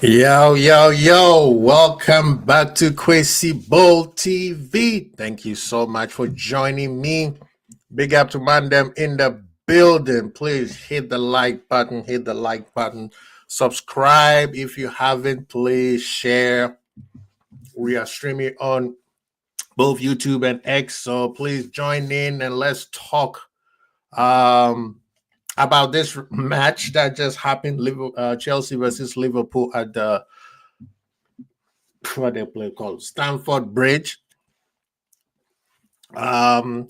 Yo, yo, yo, welcome back to Quasi Bowl TV. Thank you so much for joining me. Big up to Mandem in the building. Please hit the like button, subscribe if you haven't, please share. We are streaming on both YouTube and X, so please join in and let's talk about this match that just happened, Chelsea versus Liverpool at the what they play called Stamford Bridge. Not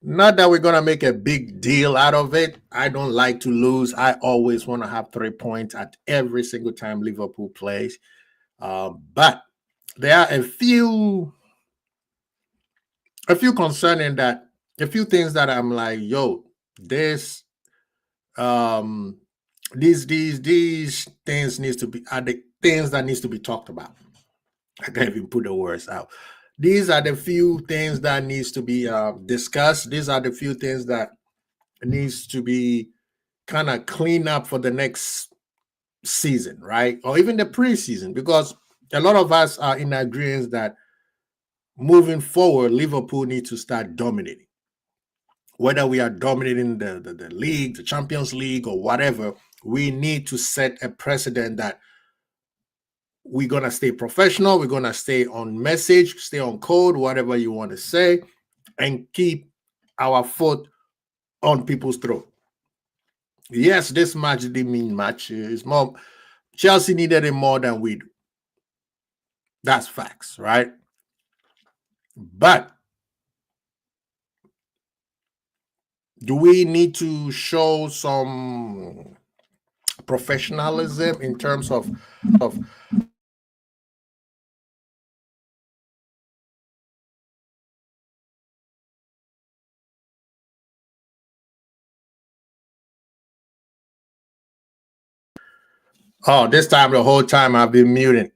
that we're gonna make a big deal out of it. I don't like to lose. I always want to have 3 points at every single time Liverpool plays. But there are concerning that a few things that I'm like, yo, this these things needs to be are the things that needs to be talked about. I can't even put the words out. These are the few things that needs to be discussed. These are the few things that needs to be kind of cleaned up for the next season, right? Or even the preseason, because a lot of us are in agreement that moving forward, Liverpool needs to start dominating. Whether we are dominating the league, the Champions League, or whatever, we need to set a precedent that we're going to stay professional. We're going to stay on message, stay on code, whatever you want to say, and keep our foot on people's throat. Yes, this match didn't mean much. It's more, Chelsea needed it more than we do. That's facts, right? But do we need to show some professionalism in terms of oh, this time, the whole time I've been muting.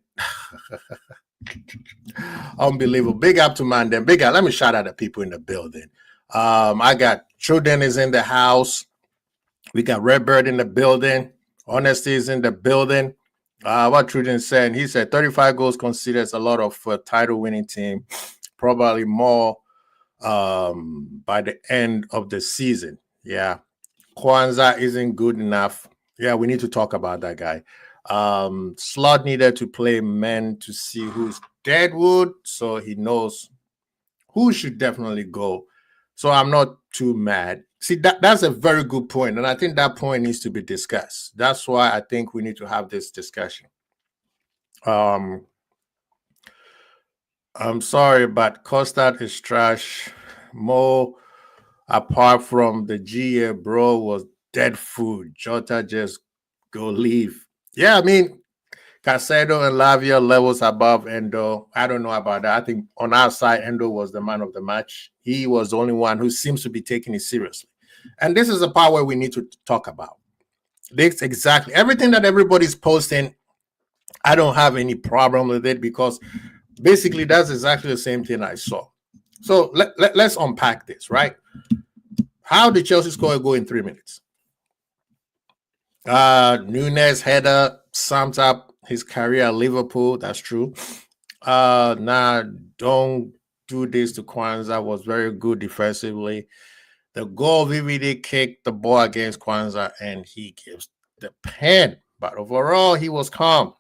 Unbelievable. Big up to Mandem. Big up. Let me shout out the people in the building. I got Truden is in the house. We got Redbird in the building. Honesty is in the building. What Truden said, he said 35 goals considers a lot of title winning team, probably more by the end of the season. Yeah. Kwanzaa isn't good enough. Yeah, we need to talk about that guy. Slot needed to play men to see who's Deadwood, so he knows who should definitely go. So I'm not too mad. See, that's a very good point, and I think that point needs to be discussed. That's why I think we need to have this discussion. I'm sorry, but Kostad is trash. Mo, apart from the GA, bro, was dead food. Jota just go leave. Yeah, I mean, Caicedo and Lavia levels above Endo. I don't know about that. I think on our side, Endo was the man of the match. He was the only one who seems to be taking it seriously. And this is a part where we need to talk about. This exactly everything that everybody's posting. I don't have any problem with it because basically that's exactly the same thing I saw. So let's unpack this, right? How did Chelsea score a goal in 3 minutes? Nunes header sums up his career at Liverpool. That's true. Nah, don't do this to Kwanzaa. Was very good defensively. The goal VVD kicked the ball against Kwanzaa and he gives the pen. But overall, he was calm.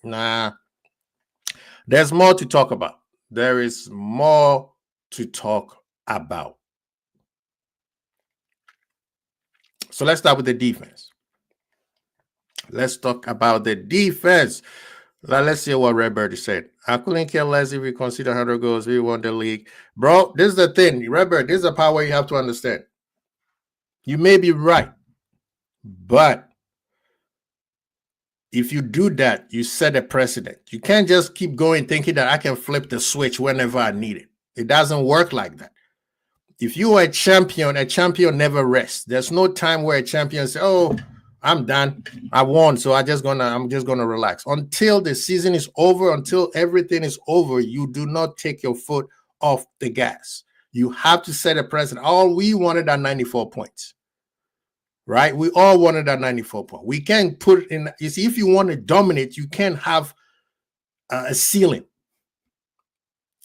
Nah, there's more to talk about. There is more to talk about. So let's start with the defense. Let's talk about the defense. Let's see what Redbird said. I couldn't care less if we consider 100 goals. We won the league. Bro, this is the thing. Redbird, this is the power you have to understand. You may be right, but if you do that, you set a precedent. You can't just keep going thinking that I can flip the switch whenever I need it. It doesn't work like that. If you are a champion never rests. There's no time where a champion says, oh, I'm done. I won, so I'm just gonna relax. Until the season is over, until everything is over, you do not take your foot off the gas. You have to set a precedent. All we wanted are 94 points. right? We all wanted that 94 point. We can't put it in. You see, if you want to dominate, you can't have a ceiling.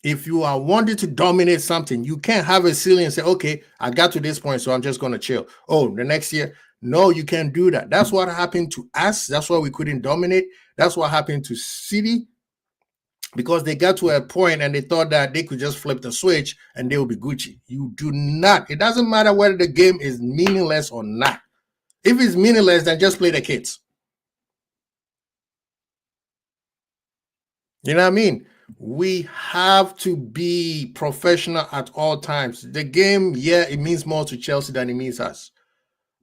If you are wanting to dominate something, you can't have a ceiling and say, okay, I got to this point, so I'm just going to chill. Oh, the next year. No, you can't do that. That's what happened to us. That's why we couldn't dominate. That's what happened to City, because they got to a point and they thought that they could just flip the switch and they will be Gucci. You do not. It doesn't matter whether the game is meaningless or not. If it's meaningless, then just play the kids. You know what I mean? We have to be professional at all times. The game, yeah, it means more to Chelsea than it means us.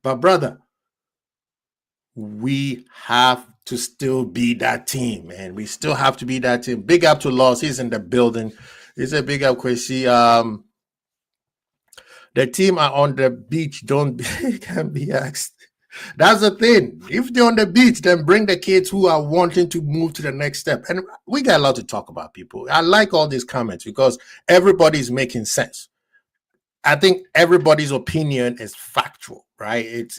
But brother, we have to still be that team, man. We still have to be that team. Big up to Loss. He's in the building. It's a big up, Kwesi. The team are on the beach. Don't can be asked. That's the thing. If they're on the beach, then bring the kids who are wanting to move to the next step. And we got a lot to talk about, people. I like all these comments because everybody's making sense. I think everybody's opinion is factual, right?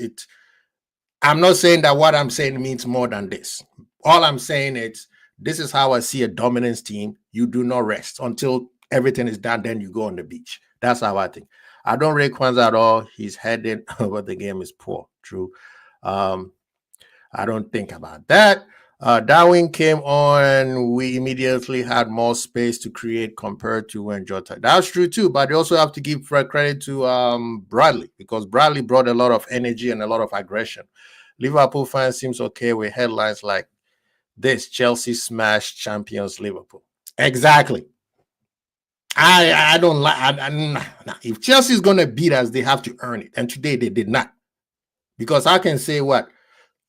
I'm not saying that what I'm saying means more than this. All I'm saying is this is how I see a dominance team. You do not rest until everything is done, then you go on the beach. That's how I think. I don't rate Kwanzaa at all. He's headed, but the game is poor. True. I don't think about that. Darwin came on. We immediately had more space to create compared to when Jota. That's true too, but you also have to give credit to Bradley, because Bradley brought a lot of energy and a lot of aggression. Liverpool fans seems okay with headlines like this: Chelsea smashed champions Liverpool. Exactly. I don't like. If Chelsea is going to beat us, they have to earn it, and today they did not. Because I can say what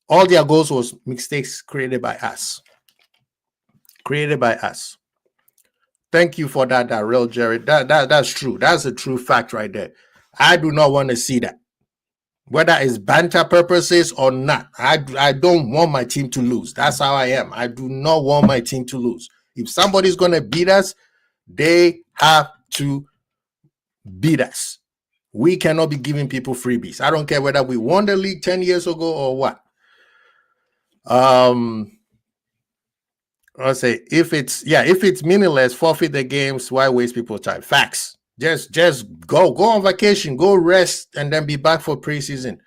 all their goals was mistakes created by us. Created by us. Thank you for that real Jerry. That's true. That's a true fact right there. I do not want to see that. Whether it's banter purposes or not, I don't want my team to lose. That's how I am. I do not want my team to lose. If somebody's going to beat us, they have to beat us. We cannot be giving people freebies. I don't care whether we won the league 10 years ago or what. I'll say if it's meaningless, forfeit the games. Why waste people's time? Facts. Just go on vacation, go rest, and then be back for preseason.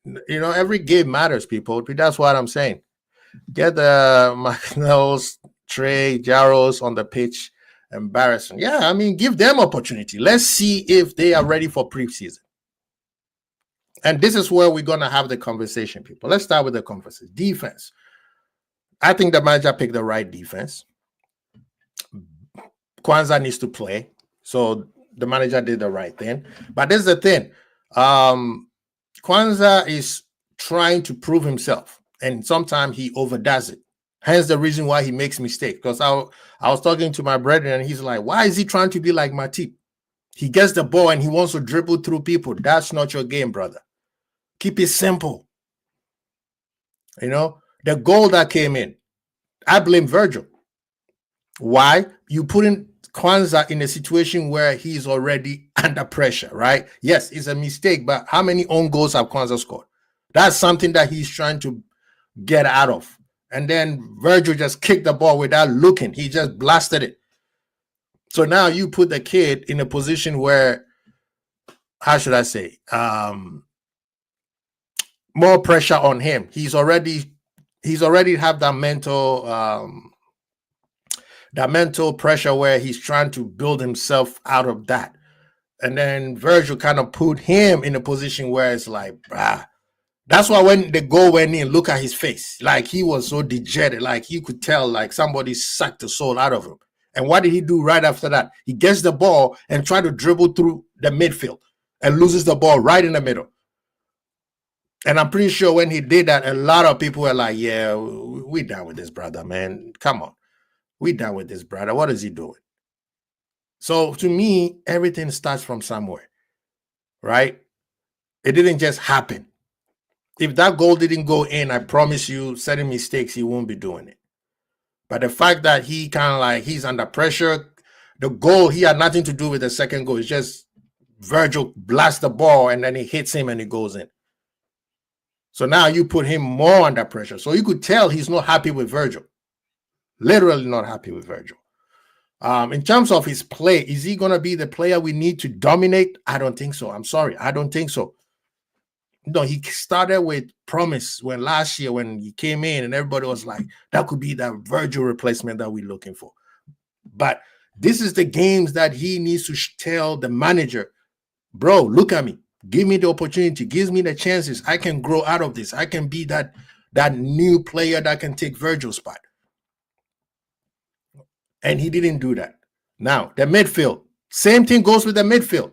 You know, every game matters, people. That's what I'm saying. Get the McNeils, Trey, Jaros on the pitch. Embarrassing. Yeah, I mean, give them opportunity. Let's see if they are ready for preseason. And this is where we're going to have the conversation, people. Let's start with the conversation. Defense. I think the manager picked the right defense. Kwanzaa needs to play. So the manager did the right thing. But this is the thing. Kwanzaa is trying to prove himself. And sometimes he overdoes it. Hence the reason why he makes mistakes. Because I was talking to my brother and he's like, why is he trying to be like Matip? He gets the ball and he wants to dribble through people. That's not your game, brother. Keep it simple. You know, the goal that came in, I blame Virgil. Why? You put in Kwanzaa in a situation where he's already under pressure, right? Yes, it's a mistake, but how many own goals have Kwanzaa scored? That's something that he's trying to get out of. And then Virgil just kicked the ball without looking. He just blasted it. So now you put the kid in a position where, how should I say, more pressure on him. He's already have that mental pressure where he's trying to build himself out of that. And then Virgil kind of put him in a position where it's like, that's why when the goal went in, look at his face. Like he was so dejected. Like you could tell like somebody sucked the soul out of him. And what did he do right after that? He gets the ball and try to dribble through the midfield and loses the ball right in the middle. And I'm pretty sure when he did that, a lot of people were like, yeah, we done with this brother, man. Come on. We done with this brother. What is he doing? So to me, everything starts from somewhere, right? It didn't just happen. If that goal didn't go in, I promise you, certain mistakes, he won't be doing it. But the fact that he kind of like, he's under pressure, the goal, he had nothing to do with the second goal. It's just Virgil blasts the ball and then he hits him and it goes in. So now you put him more under pressure. So you could tell he's not happy with Virgil. Literally not happy with Virgil. In terms of his play, is he going to be the player we need to dominate? I don't think so. I'm sorry. I don't think so. No, he started with promise when last year when he came in and everybody was like, that could be that Virgil replacement that we're looking for. But this is the games that he needs to tell the manager, bro, look at me. Give me the opportunity. Give me the chances. I can grow out of this. I can be that new player that can take Virgil's spot. And he didn't do that. Now, the midfield. Same thing goes with the midfield.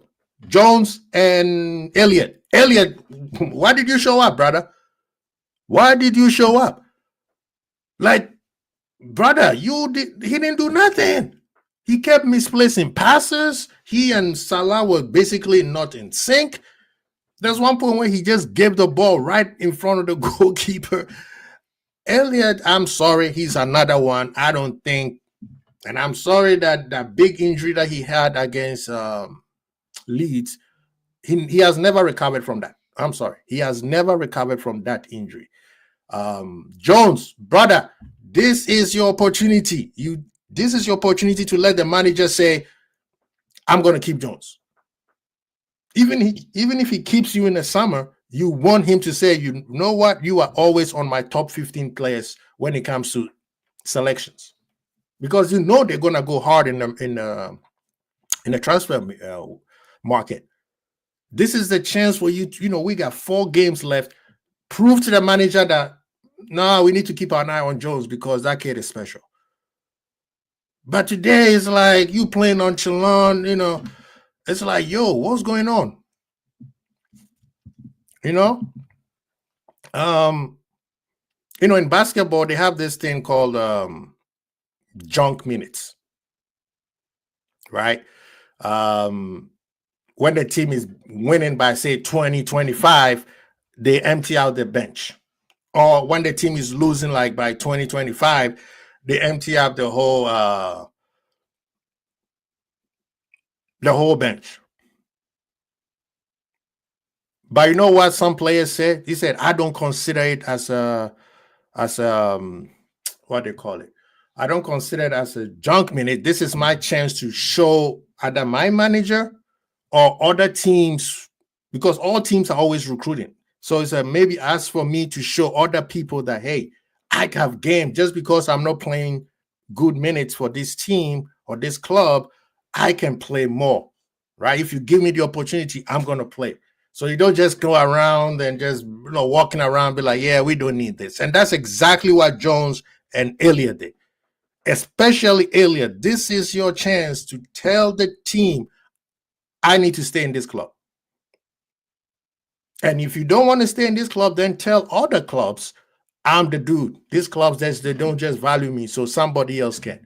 Jones and Elliott. Elliott, why did you show up, brother? Why did you show up? Like, brother, he didn't do nothing. He kept misplacing passes. He and Salah were basically not in sync. There's one point where he just gave the ball right in front of the goalkeeper. Elliott, I'm sorry, he's another one. I don't think, and I'm sorry that that big injury that he had against Leeds, he has never recovered from that. I'm sorry. He has never recovered from that injury. Jones, brother, this is your opportunity. This is your opportunity to let the manager say, I'm going to keep Jones. Even if he keeps you in the summer, you want him to say, you know what? You are always on my top 15 players when it comes to selections. Because you know they're going to go hard in the transfer market. This is the chance for you to, we got 4 games left. Prove to the manager that, no, we need to keep an eye on Jones because that kid is special. But today it's like you playing nonchalant, it's like, yo, what's going on? In basketball, they have this thing called junk minutes, right? When the team is winning by, say, 20, 25, they empty out the bench. Or when the team is losing like by 20, 25, they empty out the whole bench. But you know what some players said? He said, I don't consider it as what they call it. I don't consider it as a junk minute. This is my chance to show either my manager or other teams, because all teams are always recruiting. So it's maybe ask for me to show other people that, hey, I have game. Just because I'm not playing good minutes for this team or this club, I can play more, right? If you give me the opportunity, I'm going to play. So you don't just go around and just walking around be like, yeah, we don't need this. And that's exactly what Jones and Elliott did. Especially Elliott. This is your chance to tell the team, I need to stay in this club. And if you don't want to stay in this club, then tell other clubs, I'm the dude. These clubs, they don't just value me, so somebody else can.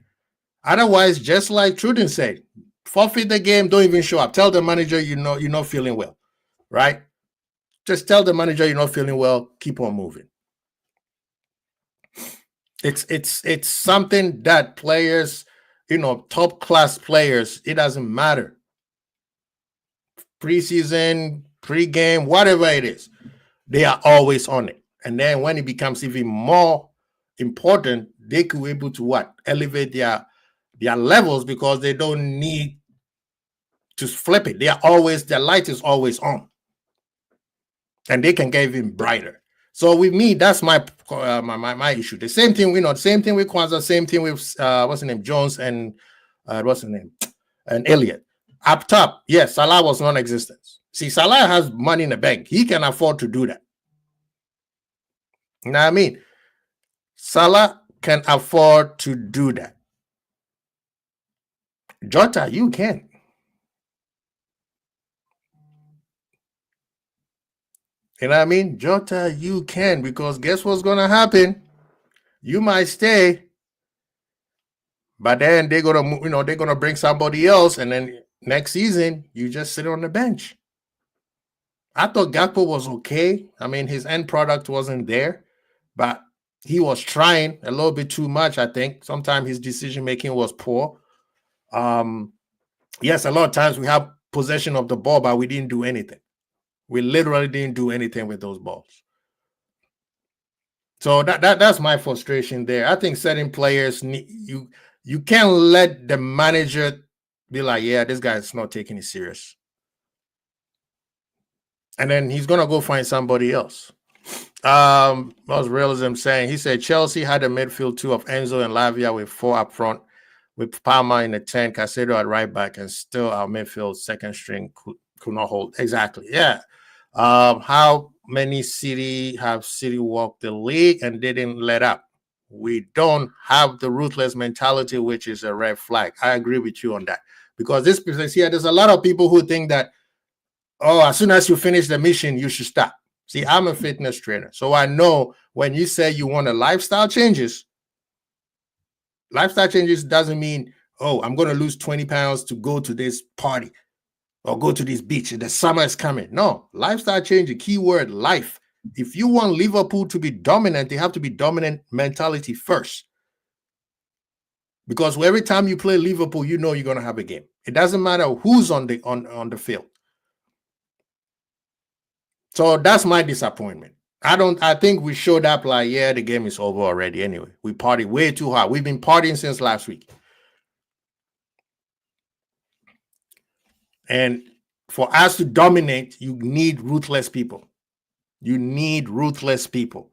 Otherwise, just like Truden said, forfeit the game, don't even show up. Tell the manager you're not feeling well, right? Just tell the manager you're not feeling well, keep on moving. It's something that players, top class players, it doesn't matter. Preseason, pre-game, whatever it is, they are always on it. And then when it becomes even more important, they could be able to elevate their levels because they don't need to flip it. Their light is always on. And they can get even brighter. So with me, that's my issue. The same thing, same thing with Kwanzaa, same thing with what's his name, Jones and and Elliott. Up top, yes, Salah was non-existent. See, Salah has money in the bank. He can afford to do that. You know what I mean? Salah can afford to do that. Jota, you can. You know what I mean? Jota, you can, because guess what's going to happen? You might stay, but then they're gonna bring somebody else, and then next season you just sit on the bench. I thought Gakpo was okay. I mean, his end product wasn't there, but he was trying a little bit too much. I think sometimes his decision making was poor. Yes, a lot of times we have possession of the ball, but we didn't do anything. We literally didn't do anything with those balls. So that's my frustration there. I think certain players you can't let the manager be like, yeah, this guy's not taking it serious, and then he's gonna go find somebody else. What was Realism saying? He said Chelsea had a midfield two of Enzo and Lavia with 4 up front, with Palmer in the 10, Caicedo at right back, and still our midfield second string could not hold. Exactly. Yeah. How many City walked the league and didn't let up? We don't have the ruthless mentality, which is a red flag. I agree with you on that. Because this business here, there's a lot of people who think that, oh, as soon as you finish the mission, you should stop. See, I'm a fitness trainer. So I know when you say you want a lifestyle changes doesn't mean, oh, I'm going to lose 20 pounds to go to this party or go to this beach. The summer is coming. No, lifestyle change, the key word, life. If you want Liverpool to be dominant, they have to be dominant mentality first. Because every time you play Liverpool, you know you're going to have a game. It doesn't matter who's on the field. So that's my disappointment. I think we showed up like, yeah, the game is over already anyway. We partied way too hard. We've been partying since last week. And for us to dominate, you need ruthless people. You need ruthless people.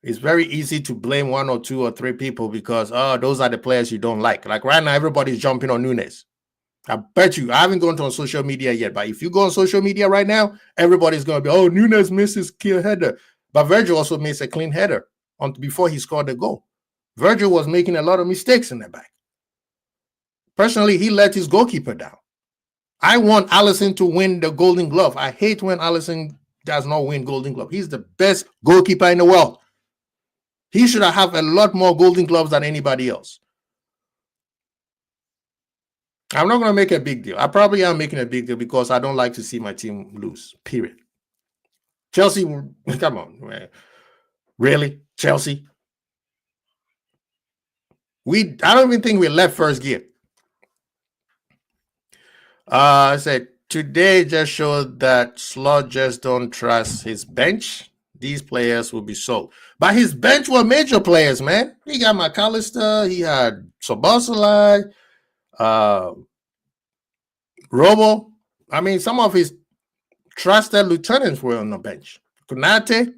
It's very easy to blame 1 or 2 or 3 people because, oh, those are the players you don't like. Like right now, everybody's jumping on Nunes. I bet you, I haven't gone on social media yet, but if you go on social media right now, everybody's going to be, oh, Nunes misses kill header. But Virgil also missed a clean header before he scored the goal. Virgil was making a lot of mistakes in the back. Personally, he let his goalkeeper down. I want Alisson to win the Golden Glove. I hate when Alisson does not win Golden Glove. He's the best goalkeeper in the world. He should have a lot more Golden Gloves than anybody else. I'm not going to make a big deal. I probably am making a big deal because I don't like to see my team lose, period. Chelsea, come on, man. Really? Chelsea? I don't even think we left first gear. I said, today just showed that Slot just don't trust his bench. These players will be sold. But his bench were major players, man. He got McAllister. He had Soboslai. Robo. I mean, some of his trusted lieutenants were on the bench. Konate.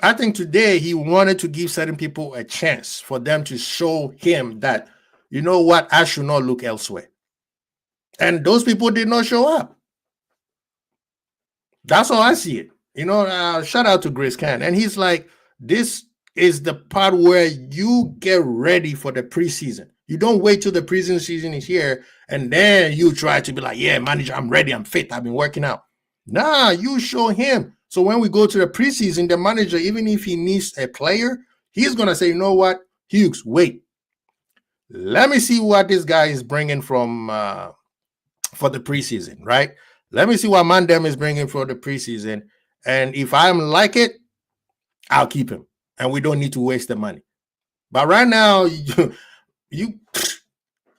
I think today he wanted to give certain people a chance for them to show him that, you know what, I should not look elsewhere. And those people did not show up. That's how I see it. You know, shout out to Grace Khan. And he's like, this is the part where you get ready for the preseason. You don't wait till the preseason season is here and then you try to be like, yeah, manager, I'm ready. I'm fit. I've been working out. Nah, you show him. So when we go to the preseason, the manager, even if he needs a player, he's going to say, you know what, Hughes, wait. Let me see what this guy is bringing from for the preseason, right? Let me see what Mandem is bringing for the preseason. And if I'm like it, I'll keep him. And we don't need to waste the money. But right now,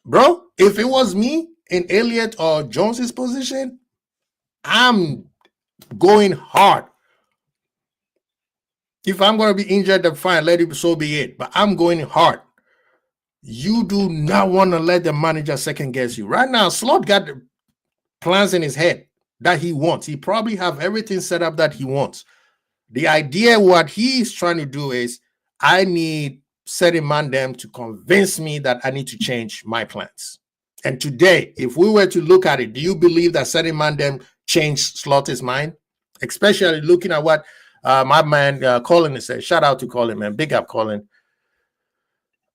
bro, if it was me in Elliott or Jones's position, I'm going hard. If I'm going to be injured, then fine, let it so be it. But I'm going hard. You do not want to let the manager second guess you. Right now, Slot got the plans in his head that he wants. He probably have everything set up that he wants. The idea, what he's trying to do is, I need certain Mandem to convince me that I need to change my plans. And today, if we were to look at it, do you believe that certain Mandem changed Slot's mind? Especially looking at what my man Colin said. Shout out to Colin, man. Big up, Colin.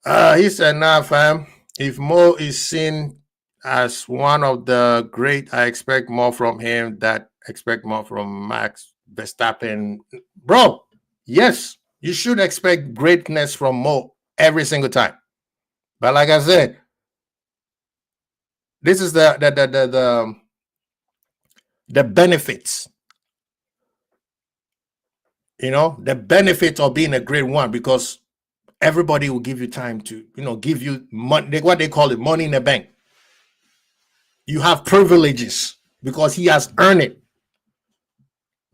He said, nah, fam. If Mo is seen as one of the great, I expect more from him. That expect more from Max Verstappen. Bro, yes, you should expect greatness from Mo every single time. But like I said, this is the benefits. You know, the benefit of being a great one, because everybody will give you time to, give you money, what they call it, money in the bank. You have privileges because he has earned it.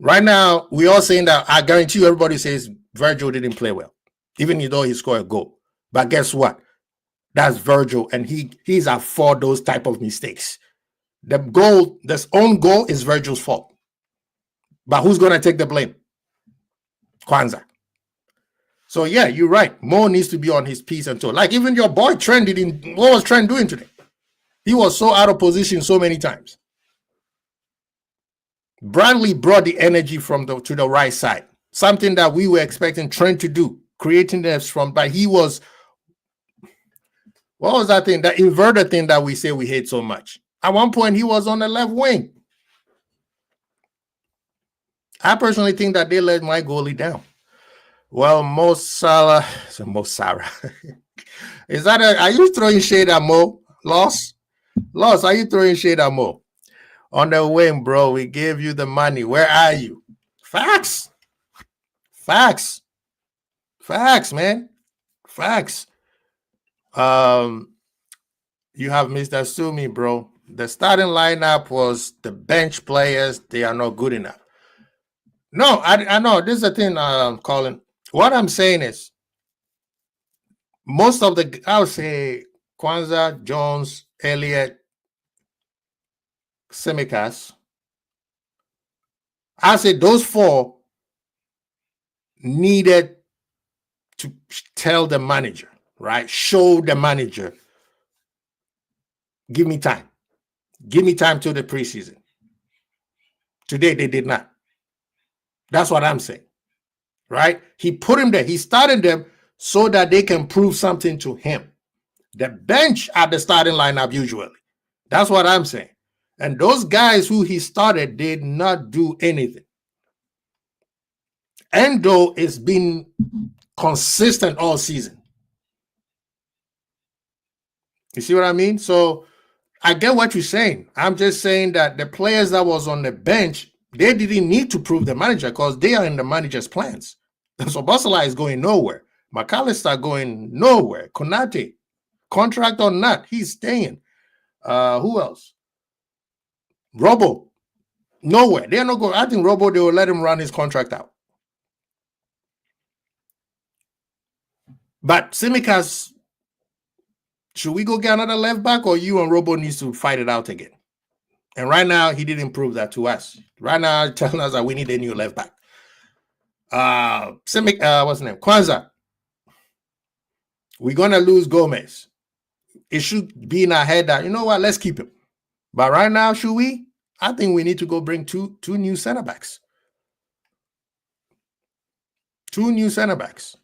Right now, we all saying that I guarantee you everybody says Virgil didn't play well, even though he scored a goal. But guess what? That's Virgil, and he's at for those type of mistakes. The goal, this own goal is Virgil's fault. But who's going to take the blame? Kwanzaa. So yeah, you're right. Mo needs to be on his P's and toes. Like even your boy Trent didn't. What was Trent doing today? He was so out of position so many times. Bradley brought the energy from to the right side, something that we were expecting Trent to do, creating this from. But he was. What was that thing? That inverted thing that we say we hate so much. At one point, he was on the left wing. I personally think that they let my goalie down. Well, Mo Salah, is that are you throwing shade at Mo? Loss, are you throwing shade at Mo? On the wing, bro, we gave you the money. Where are you? Facts, man. Facts. You have Mr. Sumi, bro. The starting lineup was the bench players. They are not good enough. No, I know. This is the thing, Colin. What I'm saying is, most of the, I would say, Kwanzaa, Jones, Elliott, Tsimikas, I say those four needed to tell the manager, right? Show the manager, give me time. Give me time till the preseason. Today, they did not. That's what I'm saying, right? He put him there. He started them so that they can prove something to him. The bench at the starting lineup usually. That's what I'm saying. And those guys who he started did not do anything. Endo has been consistent all season. You see what I mean? So I get what you're saying. I'm just saying that the players that was on the bench, they didn't need to prove the manager because they are in the manager's plans. So Basala is going nowhere. McAllister going nowhere. Konate, contract or not, he's staying. Who else? Robo, nowhere. They're not going. I think Robo, they will let him run his contract out. But Tsimikas, should we go get another left back, or you and Robo needs to fight it out again? And right now, he didn't prove that to us. Right now, telling us that we need a new left back. What's his name? Kwanzaa. We're gonna lose Gomez. It should be in our head that, you know what, let's keep him. But right now, should we? I think we need to go bring two new center backs. 2 new center backs.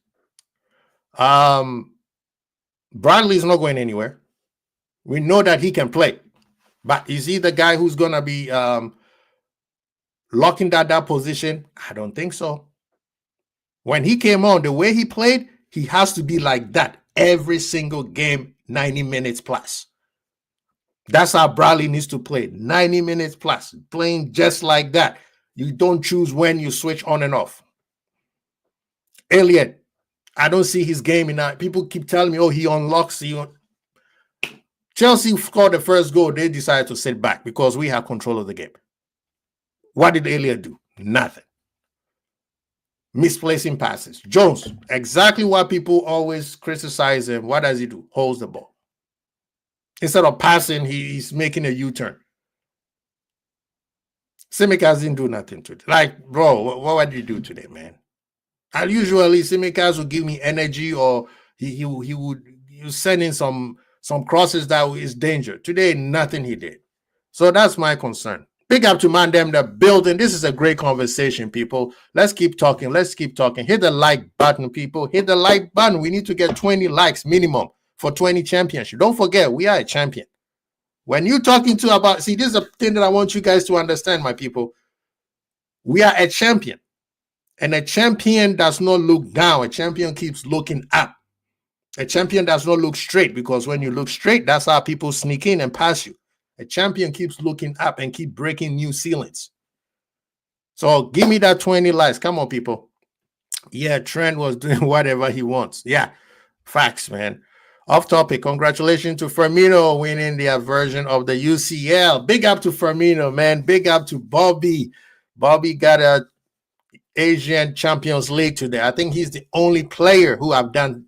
Bradley is not going anywhere. We know that he can play. But is he the guy who's going to be locking that position? I don't think so. When he came on, the way he played, he has to be like that every single game, 90 minutes plus. That's how Bradley needs to play, 90 minutes plus, playing just like that. You don't choose when you switch on and off. Elliott, I don't see his game enough. People keep telling me, oh, he unlocks. Chelsea scored the first goal. They decided to sit back because we have control of the game. What did Elliott do? Nothing. Misplacing passes. Jones, exactly what people always criticize him. What does he do? Holds the ball. Instead of passing, he's making a U-turn. Tsimikas didn't do nothing today. Like, bro, what did you do today, man? And usually Tsimikas would give me energy, or he would send in some crosses that is danger. Today, nothing he did. So that's my concern. Big up to man them the building. This is a great conversation, people. Let's keep talking. Hit the like button, people. Hit the like button. We need to get 20 likes minimum for 20 championship. Don't forget, we are a champion. When you're talking to about, see, this is a thing that I want you guys to understand, my people. We are a champion. And a champion does not look down. A champion keeps looking up. A champion does not look straight, because when you look straight, that's how people sneak in and pass you. A champion keeps looking up and keep breaking new ceilings. So give me that 20 likes. Come on, people. Yeah, Trent was doing whatever he wants. Yeah, facts, man. Off topic. Congratulations to Firmino winning their version of the UCL. Big up to Firmino, man. Big up to Bobby Bobby got a Asian Champions League today. I think he's the only player who have done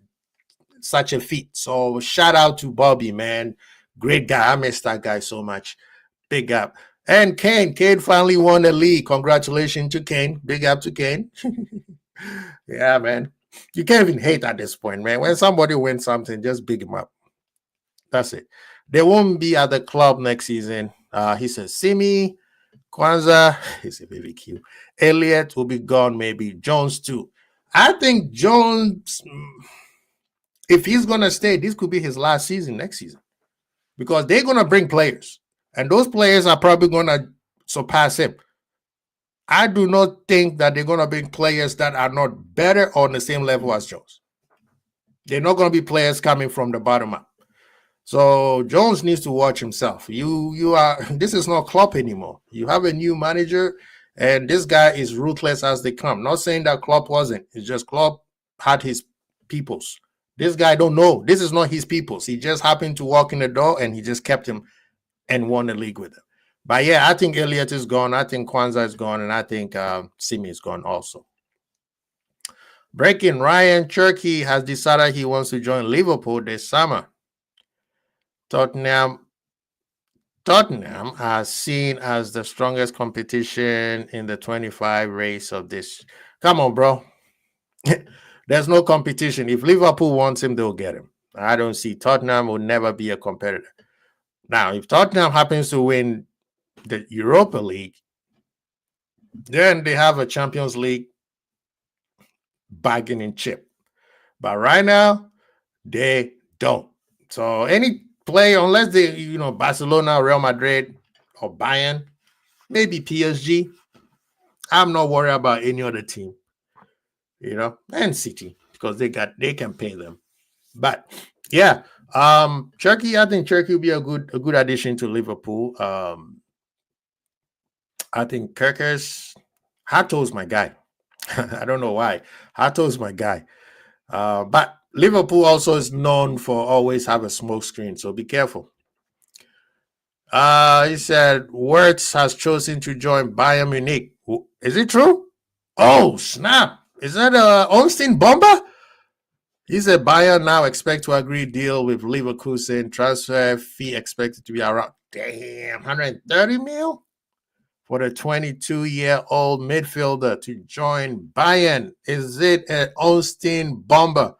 such a feat. So shout out to Bobby, man. Great guy. I miss that guy so much. Big up. And Kane finally won the league. Congratulations to Kane. Big up to Kane. Yeah, man. You can't even hate at this point, man. When somebody wins something, just big him up. That's it. They won't be at the club next season. He says, Simi, Kwanzaa, he's a baby cute. Elliott will be gone, maybe. Jones too. I think Jones, if he's going to stay, this could be his last season next season. Because they're going to bring players. And those players are probably going to surpass him. I do not think that they're going to bring players that are not better or on the same level as Jones. They're not going to be players coming from the bottom up. So Jones needs to watch himself. You are. This is not Klopp anymore. You have a new manager, and this guy is ruthless as they come. Not saying that Klopp wasn't. It's just Klopp had his peoples. This guy don't know. This is not his peoples. He just happened to walk in the door, and he just kept him and won the league with him. But yeah, I think Elliott is gone. I think Kwanzaa is gone, and I think Simi is gone also. Breaking: Ryan Cherky has decided he wants to join Liverpool this summer. Tottenham are seen as the strongest competition in the 25 race of this. Come on, bro. There's no competition. If Liverpool wants him, they'll get him. I don't see Tottenham will never be a competitor. Now, if Tottenham happens to win the Europa League, then they have a Champions League bargaining chip. But right now, they don't. So any play, unless they, Barcelona, Real Madrid, or Bayern, maybe PSG, I'm not worried about any other team, and City, because they can pay them. But yeah, Cherky, I think Cherky will be a good addition to Liverpool. I think Kirkers, Hato's my guy. I don't know why. Hato's my guy. But Liverpool also is known for always have a smoke screen, so be careful. He said Wirtz has chosen to join Bayern Munich. Is it true? Oh, snap. Is that Austin Bomber? He said Bayern now expect to agree deal with Leverkusen. Transfer fee expected to be around 130 mil for the 22-year-old midfielder to join Bayern. Is it an Austin Bomber?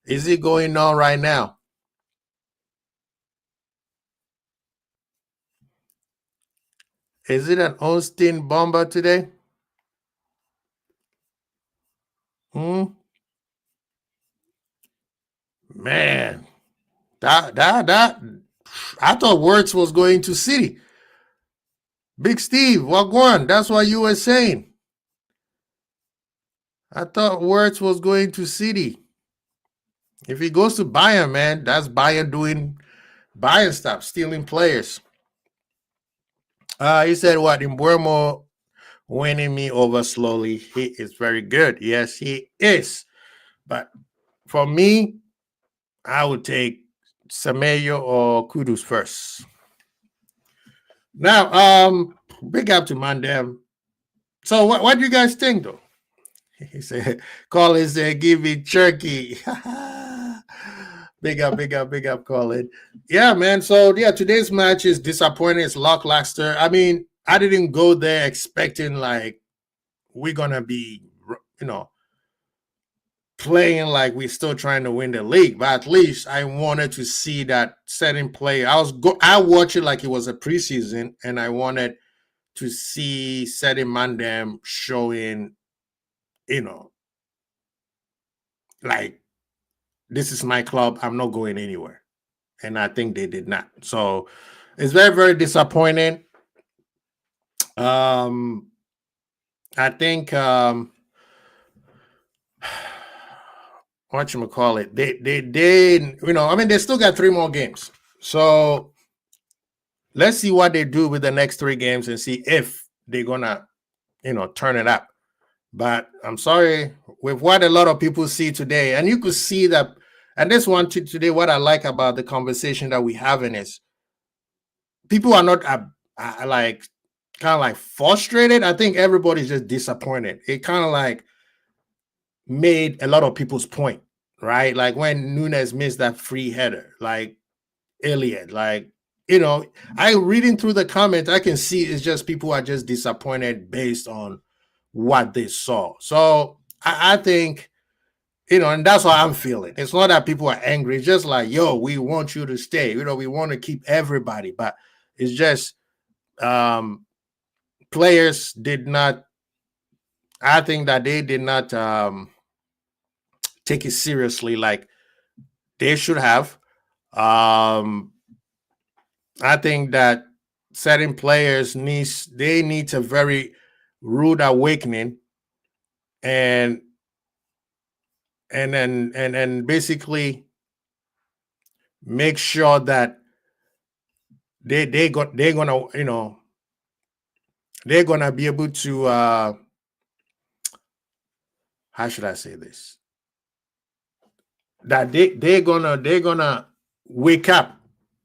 Is it going on right now? Is it an Austin Bomber today? Man, that I thought Wirtz was going to City. Big Steve, Wagwan, that's what you were saying. I thought Wirtz was going to City. If he goes to Bayern, man, that's Bayern doing Bayern stuff, stealing players. He said, what, Mbuemo winning me over slowly. He is very good. Yes, he is. But for me, I would take Semedo or Kudus first. Now, big up to Mandem. So what do you guys think, though? He said, Colin said, give me Cherky. Big up, Colin. Yeah, man. So, yeah, today's match is disappointing. It's lackluster. I mean, I didn't go there expecting, like, we're going to be, playing like we're still trying to win the league. But at least I wanted to see that certain player. I watched it like it was a preseason, and I wanted to see certain Mandem showing, like, this is my club. I'm not going anywhere. And I think they did not. So it's very, very disappointing. I think whatchamacallit, they still got 3 more games. So let's see what they do with the next 3 games and see if they're gonna, turn it up. But I'm sorry, with what a lot of people see today, and you could see that, and this one today, what I like about the conversation that we're having is people are not like kind of like frustrated. I think everybody's just disappointed. It kind of like made a lot of people's point, right? Like when Nunes missed that free header, like Elliott, like, you know, I reading through the comments, I can see it's just people are just disappointed based on what they saw. So I think, you know, and that's what I'm feeling. It's not that people are angry. It's just like, yo, we want you to stay. You know, we want to keep everybody, but it's just players did not. I think that they did not take it seriously like they should have. I think that certain players need a very rude awakening, and then basically make sure that they're gonna, you know, they're gonna be able to how should I say this, that they're gonna wake up,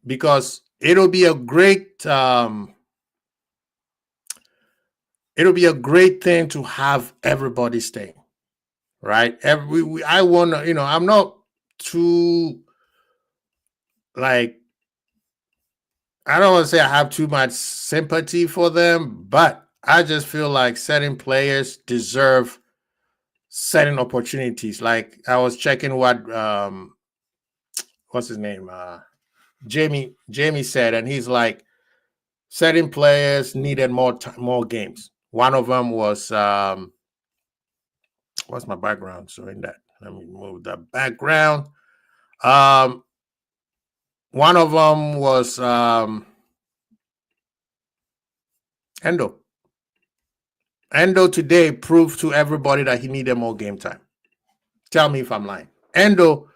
because it'll be a great thing to have everybody stay, right? I want to, you know, I'm not too, like, I don't want to say I have too much sympathy for them, but I just feel like certain players deserve certain opportunities. Like I was checking what what's his name, Jamie said, and he's like, certain players needed more games. One of them was what's my background? So in that, let me move the background. One of them was Endo. Endo today proved to everybody that he needed more game time. Tell me if I'm lying. Endo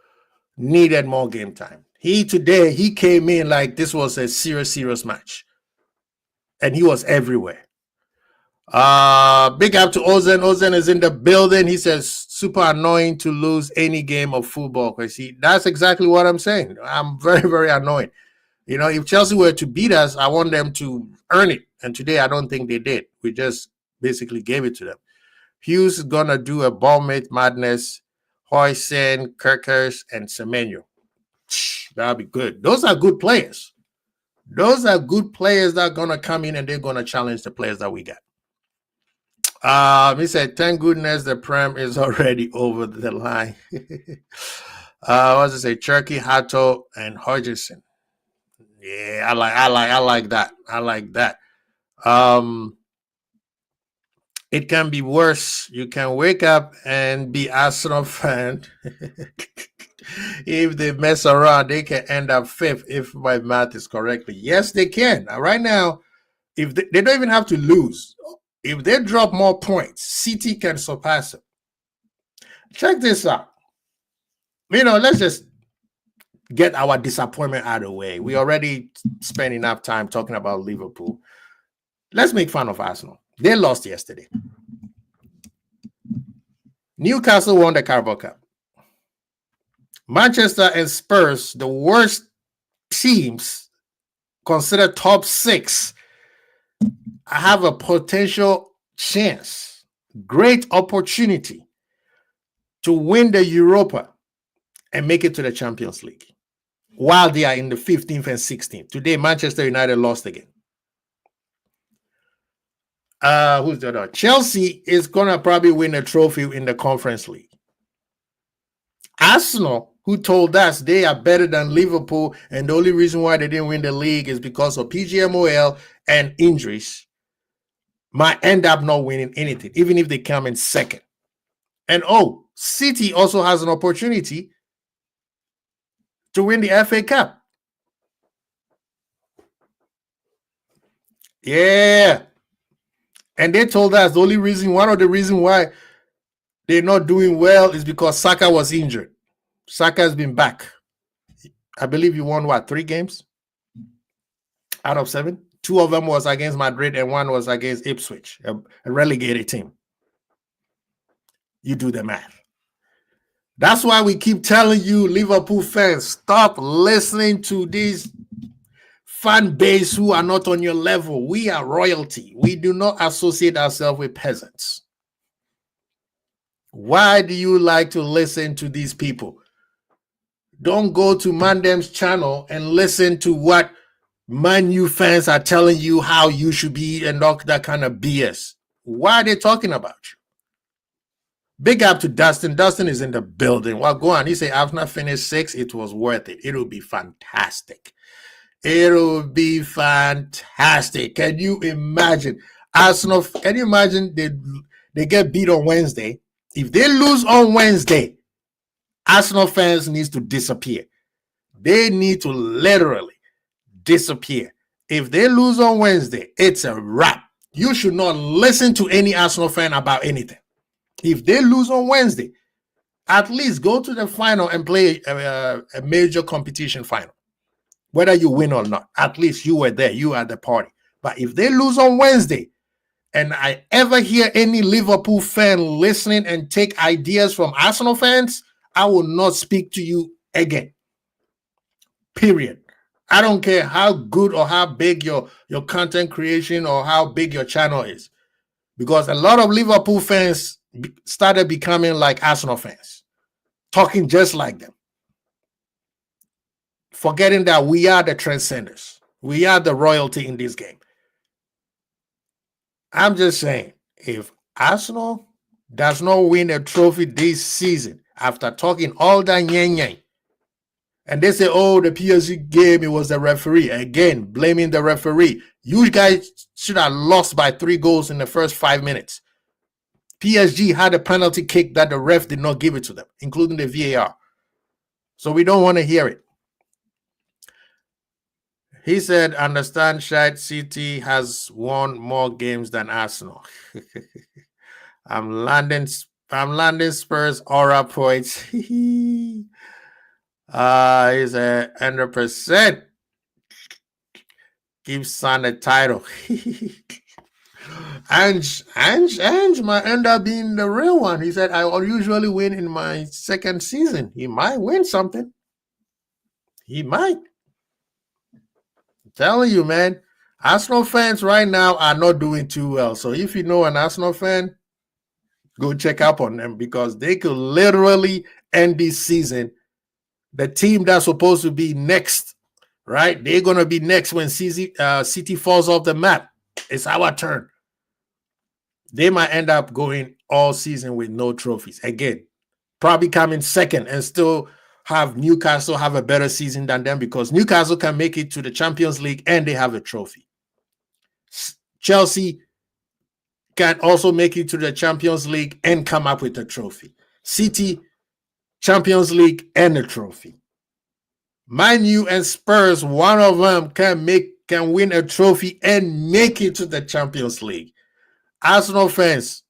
needed more game time. He came in like this was a serious match, and he was everywhere. Big up to Ozen. Ozen is in the building. He says super annoying to lose any game of football, because that's exactly what I'm saying. I'm very annoyed. You know, if Chelsea were to beat us, I want them to earn it, and today I don't think they did. We just basically gave it to them. Hughes is gonna do a Bournemouth madness. Hoysen, Kirkers, and Semenyo. That'll be good. Those are good players. Those are good players that are gonna come in and they're gonna challenge the players that we got. He said, thank goodness the Prem is already over the line. What does it say? Cherky, Hato, and Hodgson. Yeah, I like that. I like that. It can be worse. You can wake up and be Arsenal fan. If they mess around, they can end up fifth, if my math is correct. Yes, they can. Right now, if they don't even have to lose. If they drop more points, City can surpass them. Check this out. You know, let's just get our disappointment out of the way. We already spent enough time talking about Liverpool. Let's make fun of Arsenal. They lost yesterday. Newcastle won the Carabao Cup. Manchester and Spurs, the worst teams, considered top 6, have a potential chance, great opportunity to win the Europa and make it to the Champions League while they are in the 15th and 16th. Today, Manchester United lost again. Who's the other? Chelsea is going to probably win a trophy in the Conference League. Arsenal, who told us they are better than Liverpool, and the only reason why they didn't win the league is because of PGMOL and injuries, might end up not winning anything, even if they come in second. And City also has an opportunity to win the FA Cup. Yeah. And they told us one of the reasons why they're not doing well is because Saka was injured. Saka has been back. I believe you won, 3 games out of 7? 2 of them was against Madrid and 1 was against Ipswich, a relegated team. You do the math. That's why we keep telling you, Liverpool fans, stop listening to these fan base who are not on your level. We are royalty. We do not associate ourselves with peasants. Why do you like to listen to these people? Don't go to Mandem's channel and listen to what Man U fans are telling you how you should be and all that kind of BS. Why are they talking about you? Big up to Dustin. Dustin is in the building. Well, go on. He said, I've not finished 6. It was worth it. It'll be fantastic. It'll be fantastic. Can you imagine? Arsenal, can you imagine they get beat on Wednesday? If they lose on Wednesday, Arsenal fans need to disappear. They need to literally disappear. If they lose on Wednesday, it's a wrap. You should not listen to any Arsenal fan about anything. If they lose on Wednesday, at least go to the final and play a major competition final. Whether you win or not, at least you were there. You are the party. But if they lose on Wednesday, and I ever hear any Liverpool fan listening and take ideas from Arsenal fans, I will not speak to you again. Period. I don't care how good or how big your content creation or how big your channel is. Because a lot of Liverpool fans started becoming like Arsenal fans, talking just like them, forgetting that we are the transcenders. We are the royalty in this game. I'm just saying, if Arsenal does not win a trophy this season, after talking all that yang, and they say, oh, the PSG game, it was the referee. Again, blaming the referee. You guys should have lost by 3 goals in the first 5 minutes. PSG had a penalty kick that the ref did not give it to them, including the VAR. So we don't want to hear it. He said, understand, Shad City has won more games than Arsenal. I'm landing Spurs aura points. He's 100%. Give Son a title. Ange might end up being the real one. He said, I usually win in my second season. He might win something. He might. I'm telling you, man. Arsenal fans right now are not doing too well. So if you know an Arsenal fan, go check up on them because they could literally end this season. The team that's supposed to be next, right? They're going to be next when City falls off the map. It's our turn. They might end up going all season with no trophies. Again, probably coming second and still have Newcastle have a better season than them because Newcastle can make it to the Champions League and they have a trophy. Chelsea can also make it to the Champions League and come up with a trophy. City, Champions League and a trophy. Man U and Spurs, one of them can win a trophy and make it to the Champions League. Arsenal fans,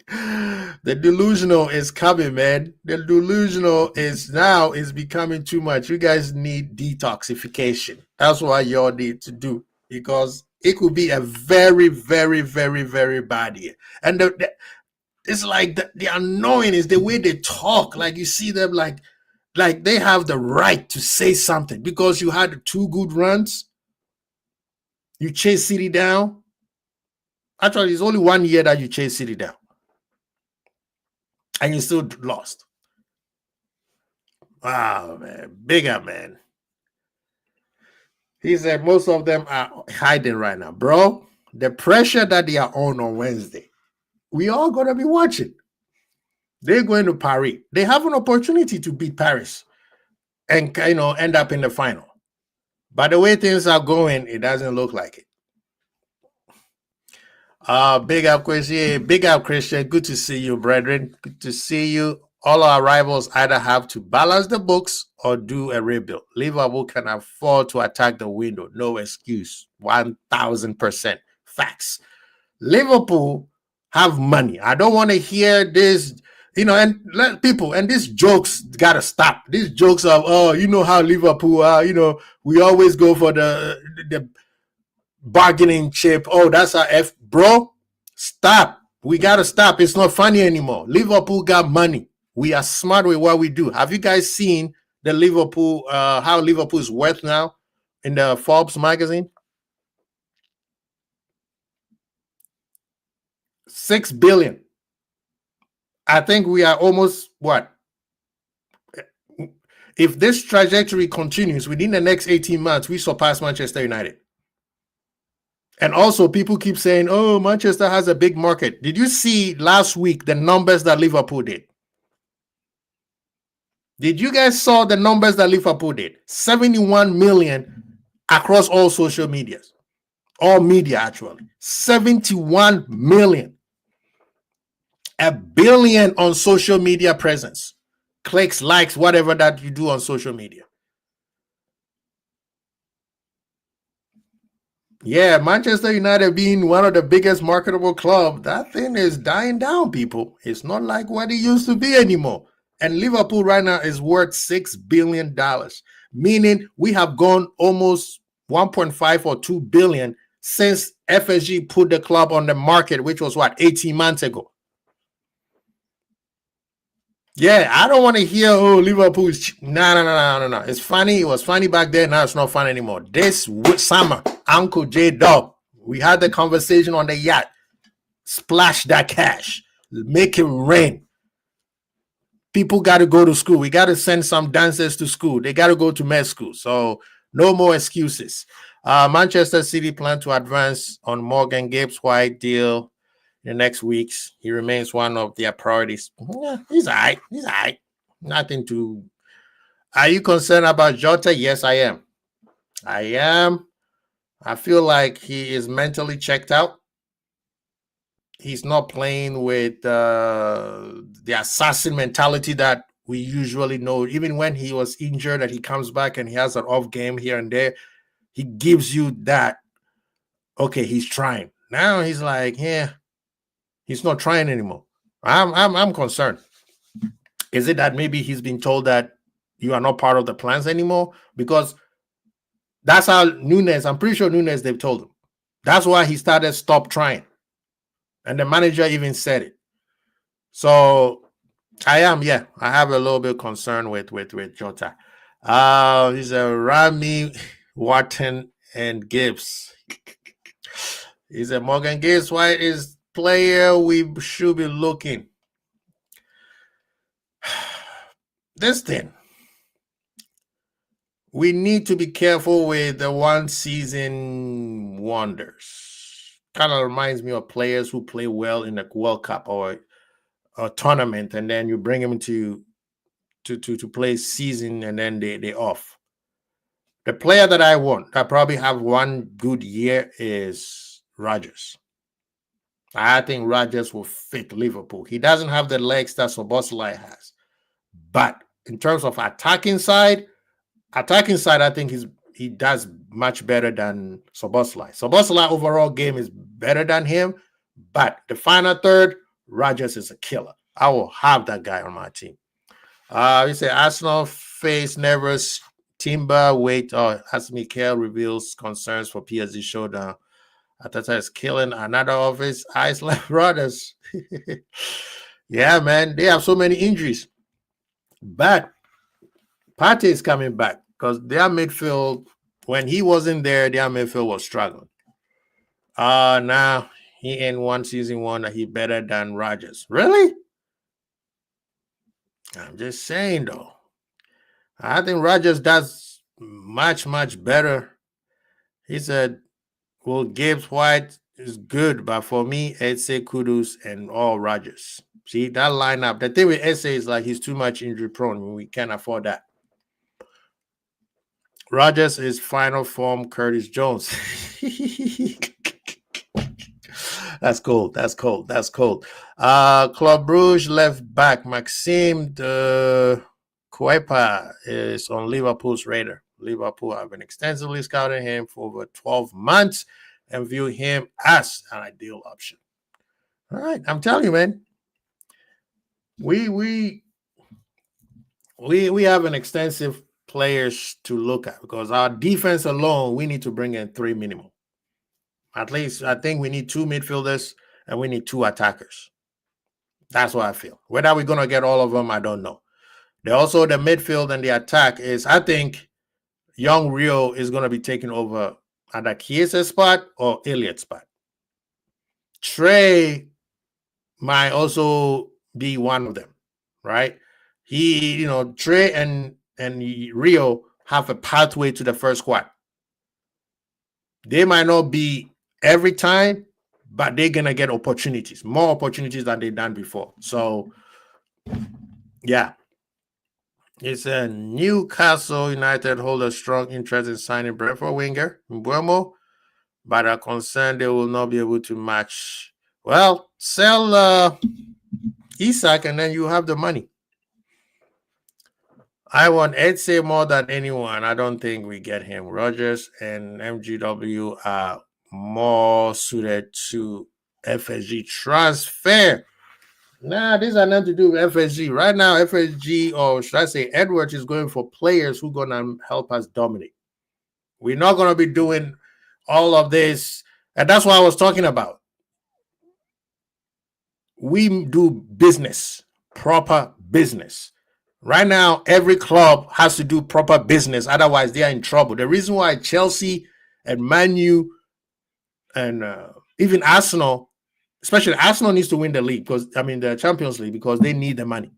the delusional is coming, man. The delusional is becoming too much. You guys need detoxification. That's what y'all need to do because it could be a very, very, very, very bad year. And it's like the annoying is the way they talk. Like you see them like they have the right to say something because you had 2 good runs. You chase City down. Actually, it's only 1 year that you chase City down. And you still lost. Wow, man. Big up, man. He said most of them are hiding right now. Bro, the pressure that they are on Wednesday, we all going to be watching. They're going to Paris. They have an opportunity to beat Paris and, end up in the final. But the way things are going, it doesn't look like it. Big up, Christian. Big up, Christian. Good to see you, brethren. Good to see you. All our rivals either have to balance the books or do a rebuild. Liverpool can afford to attack the window. No excuse. 1,000%. Facts. Liverpool have money. I don't want to hear this, and let people, and these jokes got to stop. These jokes of, how Liverpool are, we always go for the bargaining chip. Oh, that's our F. Bro, stop. We got to stop. It's not funny anymore. Liverpool got money. We are smart with what we do. Have you guys seen the Liverpool, how Liverpool is worth now in the Forbes magazine? 6 billion. I think we are almost what? If this trajectory continues within the next 18 months, we surpass Manchester United. And also, people keep saying, oh, Manchester has a big market. Did you see last week the numbers that Liverpool did? Did you guys saw the numbers that Liverpool did? 71 million across all social medias. All media, actually. 71 million. 1 billion on social media presence. Clicks, likes, whatever that you do on social media. Yeah, Manchester United being one of the biggest marketable clubs, that thing is dying down, people. It's not like what it used to be anymore. And Liverpool right now is worth $6 billion, meaning we have gone almost 1.5 or 2 billion since FSG put the club on the market, which was what, 18 months ago. Yeah, I don't want to hear, oh, Liverpool is no. It's funny. It was funny back then. Now it's not fun anymore. This summer, Uncle J Dog, we had the conversation on the yacht. Splash that cash. Make it rain. People got to go to school. We got to send some dancers to school. They got to go to med school. So no more excuses. Manchester City plan to advance on Morgan Gibbs-White deal in the next weeks. He remains one of their priorities. Yeah, he's all right. He's all right. Nothing to... Are you concerned about Jota? Yes, I am. I am. I feel like he is mentally checked out. He's not playing with the assassin mentality that we usually know. Even when he was injured and he comes back and he has an off game here and there, he gives you that, okay, he's trying. Now he's like, yeah, he's not trying anymore. I'm concerned. Is it that maybe he's been told that you are not part of the plans anymore? Because that's how Nunes, I'm pretty sure Nunes, they've told him. That's why he started stop trying. And the manager even said it. So I have a little bit concern with Jota. He's a Rami, Wharton, and Gibbs. He's a Morgan Gibbs-White is player we should be looking. This thing. We need to be careful with the one season wonders. Kind of reminds me of players who play well in the World Cup or a tournament, and then you bring them to play season, and then they off. The player that I want that probably have one good year is Rodgers. I think Rodgers will fit Liverpool. He doesn't have the legs that Szoboszlai has, but in terms of attacking side, I think he does much better than Szoboszlai. Szoboszlai overall game is better than him, but the final third, Rodgers is a killer. I will have that guy on my team. We say Arsenal face Neves Timber wait. As Mikel reveals concerns for PSG showdown. Ateta is killing another of his Iceland brothers. Yeah, man, they have so many injuries, but Partey is coming back because their midfield, when he wasn't there, their midfield was struggling. Now he in one season one that he better than Rodgers. Really? I'm just saying though. I think Rodgers does much better. He said, well, Gibbs-White is good, but for me, Eze, Kudus, and all Rodgers. See, that lineup, the thing with Eze is like he's too much injury prone. We can't afford that. Rodgers is final form Curtis Jones. That's cold. Club Brugge left back Maxime de Cuepa is on Liverpool's radar. Liverpool have been extensively scouting him for over 12 months and view him as an ideal option. All right, I'm telling you, man. We have an extensive players to look at because our defense alone, we need to bring in 3 minimum. At least I think we need 2 midfielders and we need 2 attackers. That's what I feel. Whether we're going to get all of them, I don't know. Also, the midfield and the attack is, I think, young Rio is going to be taking over either Chiesa's spot or Elliott's spot. Trey might also be one of them, right? Trey and Rio have a pathway to the first squad. They might not be every time, but they're gonna get opportunities, more opportunities than they've done before. So, yeah. It's a Newcastle United hold a strong interest in signing Brentford winger Mbuemo, but are concerned they will not be able to match. Well, sell Isak and then you have the money. I want Eze more than anyone. I don't think we get him. Rogers and MGW are more suited to FSG transfer. Nah, these are nothing to do with FSG. Right now, FSG, or should I say Edwards, is going for players who are going to help us dominate. We're not going to be doing all of this. And that's what I was talking about. We do business, proper business. Right now, every club has to do proper business. Otherwise, they are in trouble. The reason why Chelsea and Man U and even Arsenal, especially Arsenal, needs to win the league the Champions League, because they need the money.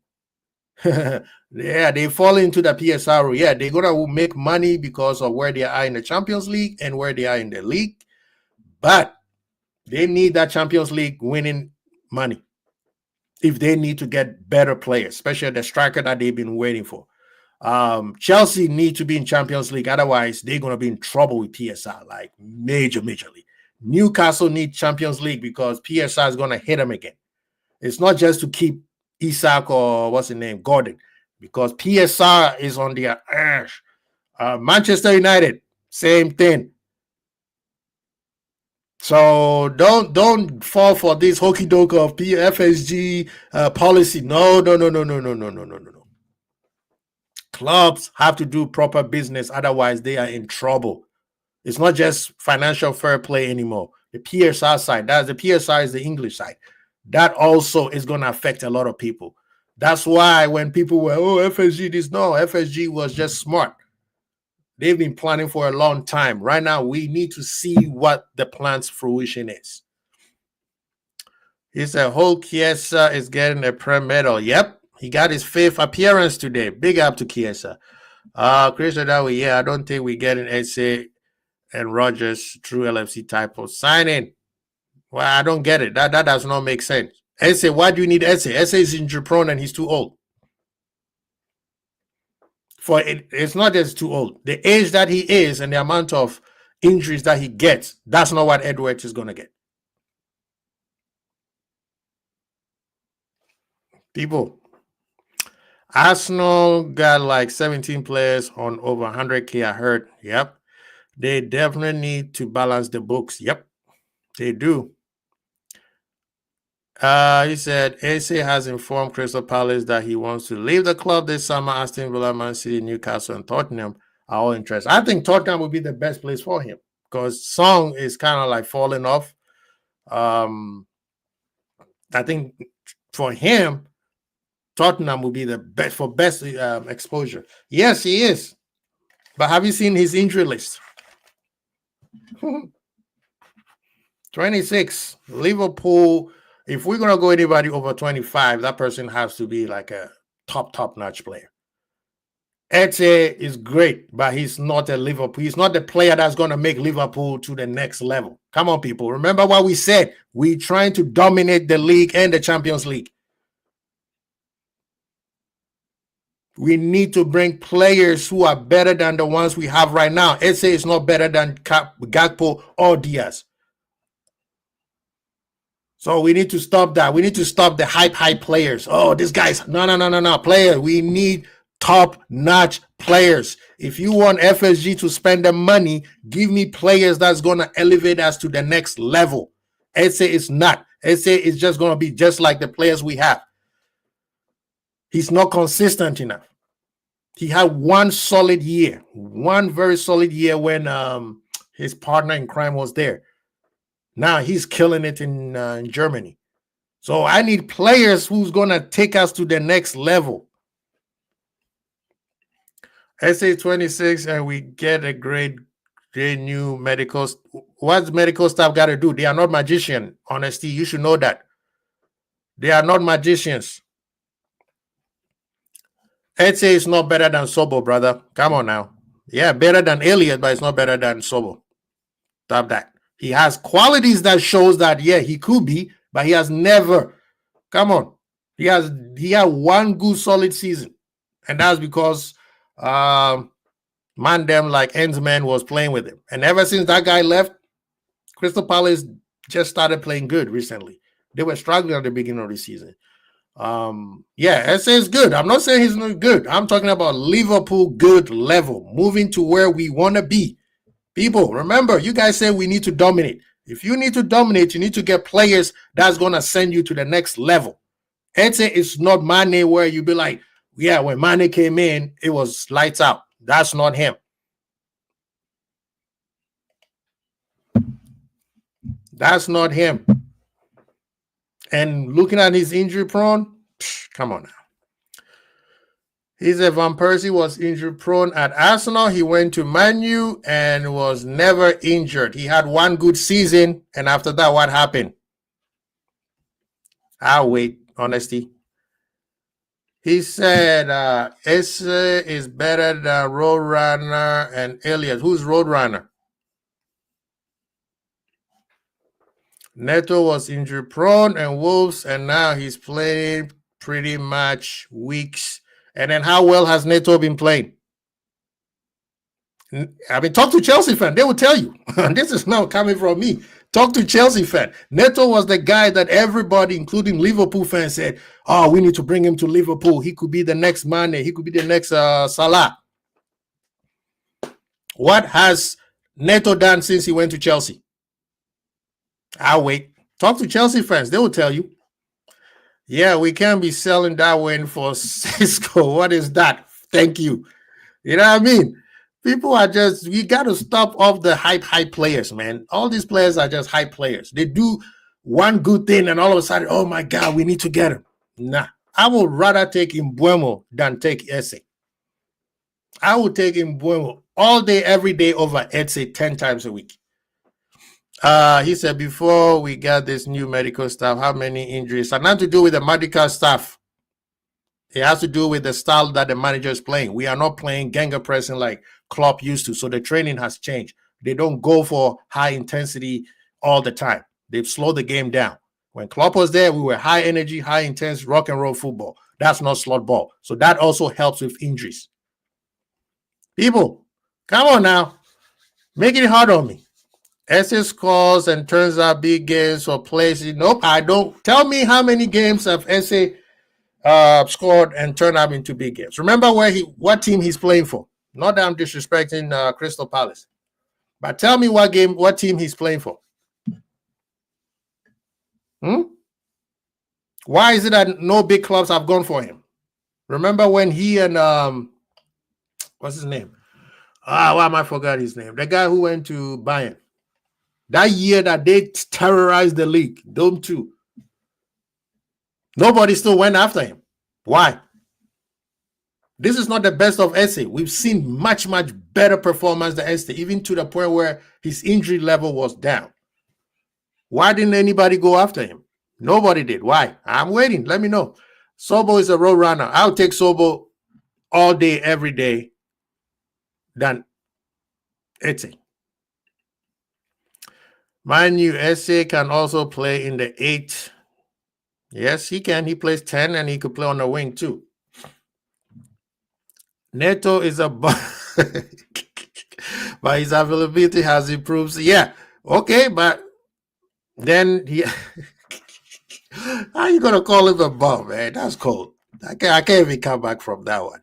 Yeah, they fall into the PSR. Yeah, they're gonna make money because of where they are in the Champions League and where they are in the league, but they need that Champions League winning money if they need to get better players, especially the striker that they've been waiting for. Chelsea need to be in Champions League, otherwise they're gonna be in trouble with PSR, like majorly. Newcastle need Champions League because PSR is gonna hit them again. It's not just to keep Isak or what's his name, Gordon, because PSR is on their ash. Manchester United, same thing. So don't fall for this hokey doke of FSG policy. No. Clubs have to do proper business, otherwise they are in trouble. It's not just financial fair play anymore. The PSR side, the PSR is the English side. That also is going to affect a lot of people. That's why when people were, FSG FSG was just smart. They've been planning for a long time. Right now, we need to see what the plan's fruition is. He said, whole Chiesa is getting a Prem medal. Yep, he got his 5th appearance today. Big up to Chiesa. Chris Odawi, yeah, I don't think we're getting Eze and Rogers through LFC type of signing. Well, I don't get it. That does not make sense. Eze, why do you need Eze? Eze is injury prone and he's too old. It's not just too old. The age that he is and the amount of injuries that he gets, that's not what Edwards is going to get. People, Arsenal got like 17 players on over 100K, I heard. Yep. They definitely need to balance the books. Yep, they do. He said, Eze has informed Crystal Palace that he wants to leave the club this summer. Aston Villa, Man City, Newcastle, and Tottenham are all interested. I think Tottenham would be the best place for him because Song is kind of like falling off. I think for him, Tottenham will be the best for best exposure. Yes, he is. But have you seen his injury list? 26. Liverpool. If we're going to go anybody over 25, that person has to be like a top-notch player. Eze is great, but he's not a Liverpool. He's not the player that's going to make Liverpool to the next level. Come on, people. Remember what we said. We're trying to dominate the league and the Champions League. We need to bring players who are better than the ones we have right now. Eze is not better than Gakpo or Diaz. So we need to stop that. We need to stop the hype players. Oh, this guy's no. Player, we need top-notch players. If you want FSG to spend the money, give me players that's going to elevate us to the next level. Eze is not. Eze is just going to be just like the players we have. He's not consistent enough. He had one solid year, one very solid year when his partner in crime was there. Now he's killing it in Germany. So I need players who's going to take us to the next level. SA26, and we get a great new medical. What's medical staff got to do? They are not magicians. Honesty, you should know that. They are not magicians. SA is not better than Sobo, brother. Come on now. Yeah, better than Elliott, but it's not better than Sobo. Stop that. He has qualities that shows that, yeah, he could be, but he has never. Come on. He had one good solid season. And that's because man them like Endsman was playing with him. And ever since that guy left, Crystal Palace just started playing good recently. They were struggling at the beginning of the season. Yeah, SA is good. I'm not saying he's not good. I'm talking about Liverpool good level, moving to where we want to be. People, remember, you guys say we need to dominate. If you need to dominate, you need to get players that's going to send you to the next level. Eze is not Mane where you be like, yeah, when Mane came in, it was lights out. That's not him. That's not him. And looking at his injury prone, come on now. He said Van Persie was injury prone at Arsenal. He went to Man U and was never injured. He had one good season, and after that, what happened? I'll wait, honesty. He said Esse is better than Roadrunner and Elliott. Who's Roadrunner? Neto was injury prone and Wolves, and now he's playing pretty much weeks. And then how well has Neto been playing? I mean, talk to Chelsea fan. They will tell you. This is not coming from me. Talk to Chelsea fan. Neto was the guy that everybody, including Liverpool fans, said, oh, we need to bring him to Liverpool. He could be the next Mane. He could be the next Salah. What has Neto done since he went to Chelsea? I'll wait. Talk to Chelsea fans. They will tell you. Yeah, we can't be selling that win for Cisco. What is that? Thank you. You know what I mean? People are just, we got to stop off the hype players, man. All these players are just hype players. They do one good thing and all of a sudden, oh my God, we need to get him. Nah, I would rather take Mbuemo than take Eze. I would take Mbuemo all day, every day over Eze 10 times a week. He said, before we got this new medical staff, how many injuries? It's nothing to do with the medical staff. It has to do with the style that the manager is playing. We are not playing Genga pressing like Klopp used to, so the training has changed. They don't go for high intensity all the time. They've slowed the game down. When Klopp was there, we were high energy, high intense rock and roll football. That's not slot ball. So that also helps with injuries. People, come on now. Make it hard on me. Esse scores and turns out big games or plays. Nope, I don't. Tell me how many games have Esse scored and turned out into big games. Remember what team he's playing for. Not that I'm disrespecting Crystal Palace, but tell me what team he's playing for. Why is it that no big clubs have gone for him? Remember when he and what's his name? Why am I forgot his name? The guy who went to Bayern. That year that they terrorized the league, them two. Nobody still went after him. Why? This is not the best of Esse. We've seen much, much better performance than Esse, even to the point where his injury level was down. Why didn't anybody go after him? Nobody did. Why? I'm waiting. Let me know. Sobo is a road runner. I'll take Sobo all day, every day than Esse. Mind you, Esse can also play in the 8. Yes, he can. He plays 10 and he could play on the wing too. Neto is a but his availability has improved. Yeah, okay, but then he how you gonna call him a bum, man? That's cold. I can't even come back from that one.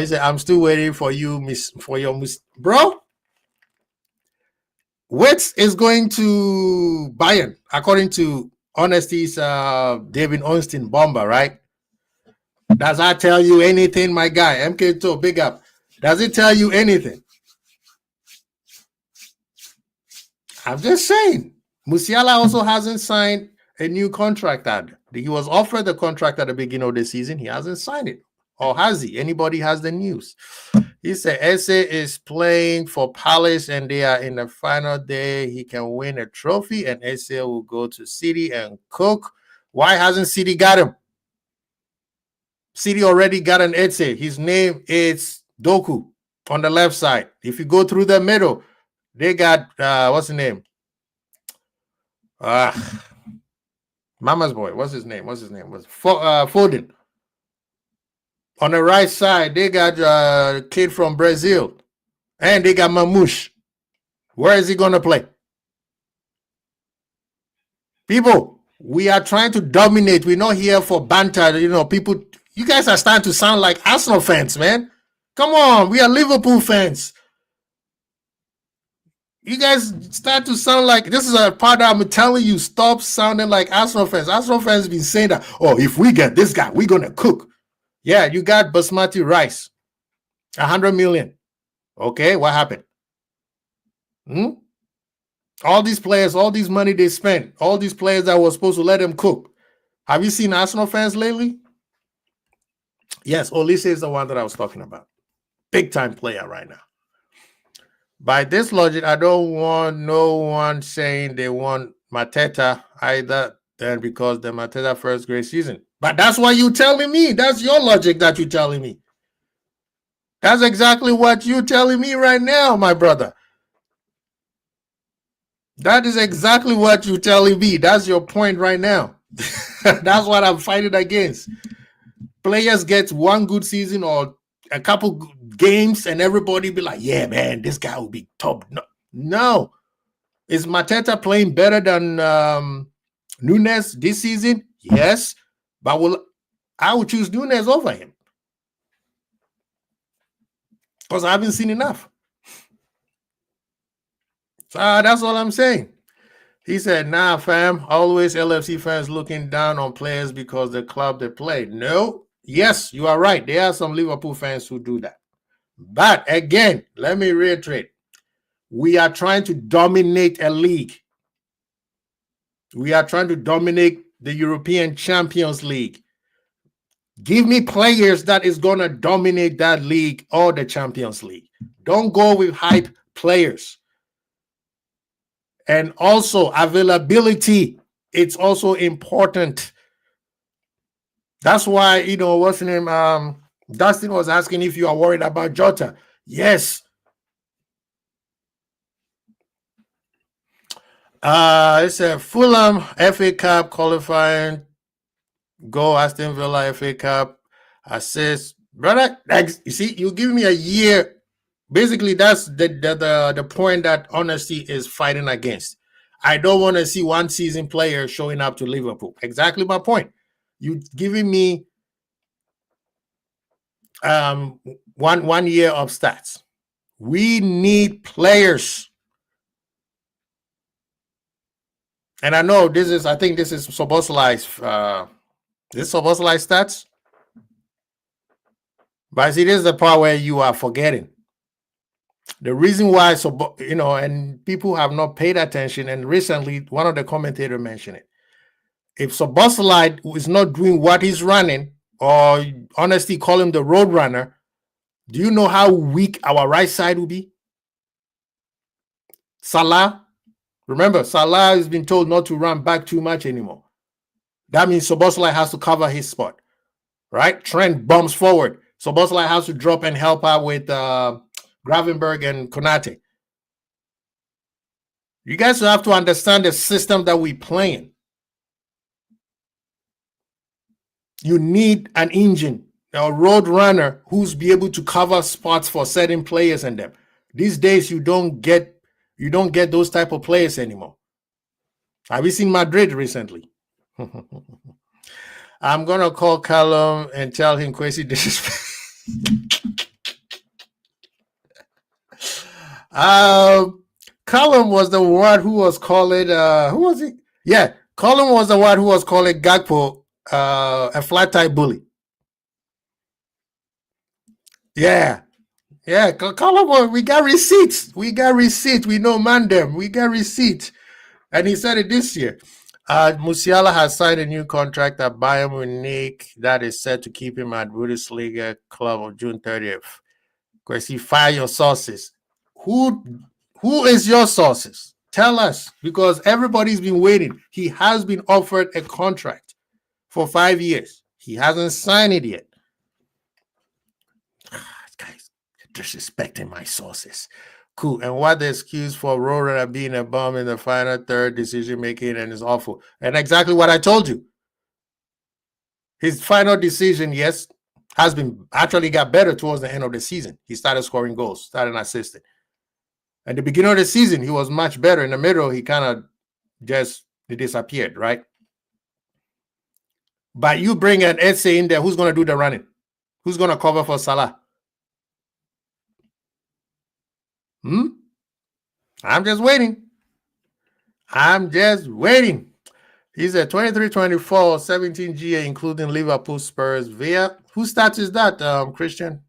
He said, I'm still waiting for you, bro. Wits is going to Bayern, according to Honesty's David Ornstein bomber, right? Does that tell you anything, my guy? MK2, big up. Does it tell you anything? I'm just saying. Musiala also hasn't signed a new contract. He was offered the contract at the beginning of the season. He hasn't signed it. Or has he? Anybody has the news? He said Eze is playing for Palace and they are in the final day. He can win a trophy and Eze will go to City and cook. Why hasn't City got him? City already got an Eze. His name is Doku on the left side. If you go through the middle, they got, what's his name? Mama's boy. What's his name? Was Foden. On the right side, they got a kid from Brazil. And they got Mamouche. Where is he going to play? People, we are trying to dominate. We're not here for banter. People, you guys are starting to sound like Arsenal fans, man. Come on, we are Liverpool fans. You guys start to sound like, this is a part that I'm telling you, stop sounding like Arsenal fans. Arsenal fans have been saying that, if we get this guy, we're going to cook. Yeah, you got basmati rice, 100 million. Okay, what happened? All these players, all this money they spent, all these players that were supposed to let them cook. Have you seen Arsenal fans lately? Yes, Olise is the one that I was talking about. Big time player right now. By this logic, I don't want no one saying they want Mateta either, then because the Mateta first great season. But that's what you're telling me. That's your logic that you're telling me. That's exactly what you're telling me right now, my brother. That is exactly what you're telling me. That's your point right now. That's what I'm fighting against. Players get one good season or a couple games and everybody be like, yeah, man, this guy will be top. No. Is Mateta playing better than Nunes this season? Yes. But I would choose Nunes over him. Because I haven't seen enough. So that's all I'm saying. He said, nah, fam, always LFC fans looking down on players because the club they play. No. Yes, you are right. There are some Liverpool fans who do that. But again, let me reiterate. We are trying to dominate a league. We are trying to dominate the European Champions League. Give me players that is going to dominate that league or the Champions League. Don't go with hype players. And also availability. It's also important. That's why, what's his name? Dustin was asking if you are worried about Jota. Yes. It's a Fulham FA Cup qualifying. Go Aston Villa FA Cup assist. Brother, you see, you give me a year. Basically, that's the point that honesty is fighting against. I don't want to see one season player showing up to Liverpool. Exactly my point. You giving me one year of stats. We need players. And I know I think this is Szoboszlai's stats. But see, this is the part where you are forgetting. The reason why, and people have not paid attention, and recently one of the commentators mentioned it. If Szoboszlai is not doing what he's running, or honestly call him the road runner, do you know how weak our right side will be? Salah, remember, Salah has been told not to run back too much anymore. That means Szoboszlai has to cover his spot, right? Trent bumps forward. Szoboszlai has to drop and help out with Gravenberch and Konate. You guys have to understand the system that we're playing. You need an engine, a road runner who's be able to cover spots for certain players and them. These days, you don't get those type of players anymore. Have you seen Madrid recently? I'm gonna call Callum and tell him Kwesi disrespect. Callum was the one who was calling. Who was he? Yeah, Callum was the one who was calling Gakpo a flat tire bully. Yeah. Callum, we got receipts. We know man them. We got receipts, and he said it this year. Musiala has signed a new contract at Bayern Munich that is set to keep him at Bundesliga club on June 30th. Kwesi, fire your sources. Who is your sources? Tell us, because everybody's been waiting. He has been offered a contract for 5 years. He hasn't signed it yet. Guys, disrespecting my sources. Cool. And what the excuse for Roran being a bum in the final third decision making and is awful. And exactly what I told you. His final decision, yes, has been actually got better towards the end of the season. He started scoring goals, started assisting. At the beginning of the season, he was much better. In the middle, he kind of just disappeared, right? But you bring an essay in there, who's going to do the running? Who's going to cover for Salah? I'm just waiting. He's at 23-24, 17 GA, including Liverpool, Spurs, Villa. Whose stats is that, Christian?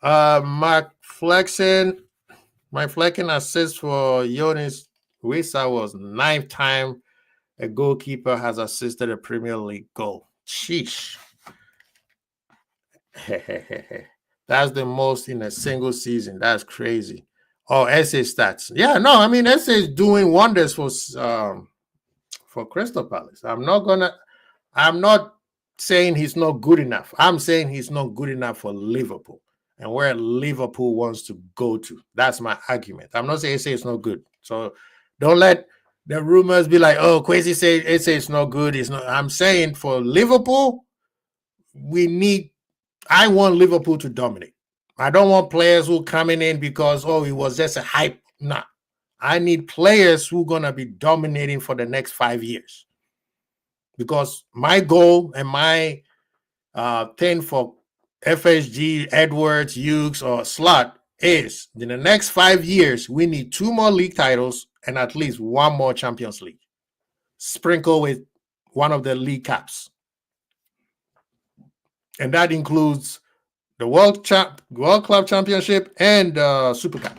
My Flecken assist for Jonas Wisa was 9th time a goalkeeper has assisted a Premier League goal. Sheesh. That's the most in a single season. That's crazy. Oh, SA stats. Yeah, no, I mean, SA is doing wonders for Crystal Palace. I'm not saying he's not good enough. I'm saying he's not good enough for Liverpool and where Liverpool wants to go to. That's my argument. I'm not saying SA is not good. So don't let the rumors be like, oh, Kwesi say SA is not good. It's not. I'm saying for Liverpool, I want Liverpool to dominate. I don't want players who coming in because, oh, it was just a hype. Nah. I need players who are going to be dominating for the next 5 years. Because my goal and my thing for FSG, Edwards, Hughes, or Slot is in the next 5 years, we need 2 more league titles and at least 1 more Champions League. Sprinkle with one of the league caps. And that includes the World Club Championship and Super Cup.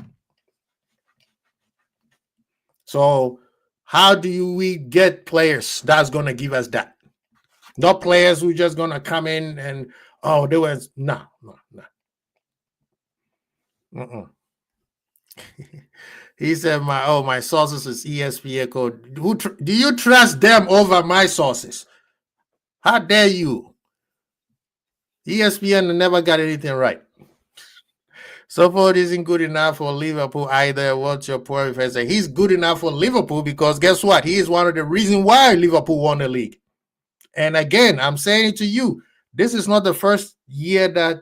So how do we get players that's going to give us that? Not players who just going to come in and, oh, there was, no. He said, my sources is ESPN code. Do you trust them over my sources? How dare you? ESPN never got anything right. So far, isn't good enough for Liverpool either. What's your point? If I say he's good enough for Liverpool, because guess what? He is one of the reasons why Liverpool won the league. And again, I'm saying to you, this is not the first year that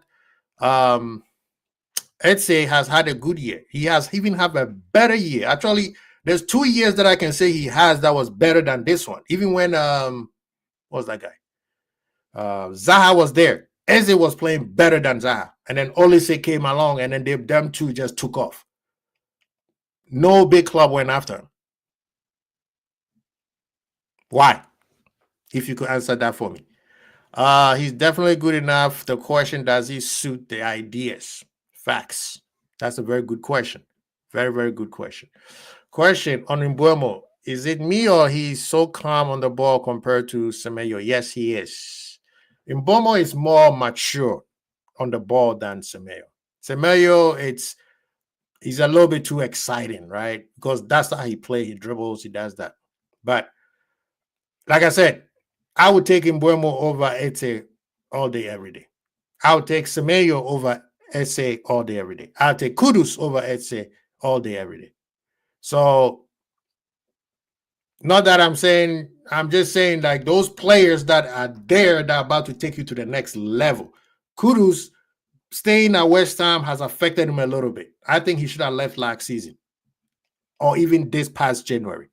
Etse has had a good year. He has even had a better year. Actually, there's 2 years that I can say he has that was better than this one. Even when what was that guy? Zaha was there. Eze was playing better than Zaha. And then Olise came along, and then them two just took off. No big club went after him. Why? If you could answer that for me. He's definitely good enough. The question, does he suit the ideas? Facts. That's a very good question. Very, very good question. Question on Mbeumo. Is it me or he's so calm on the ball compared to Semenyo? Yes, he is. Mbeumo is more mature on the ball than Semenyo. Semenyo, he's a little bit too exciting, right? Because that's how he plays. He dribbles, he does that. But like I said, I would take Mbeumo over Etse all day, every day. I would take Semenyo over Etse all day, every day. I'll take Kudus over Etse all day, every day. So, not that I'm just saying like those players that are there that are about to take you to the next level. Kudus staying at West Ham has affected him a little bit. I think he should have left last season or even this past January.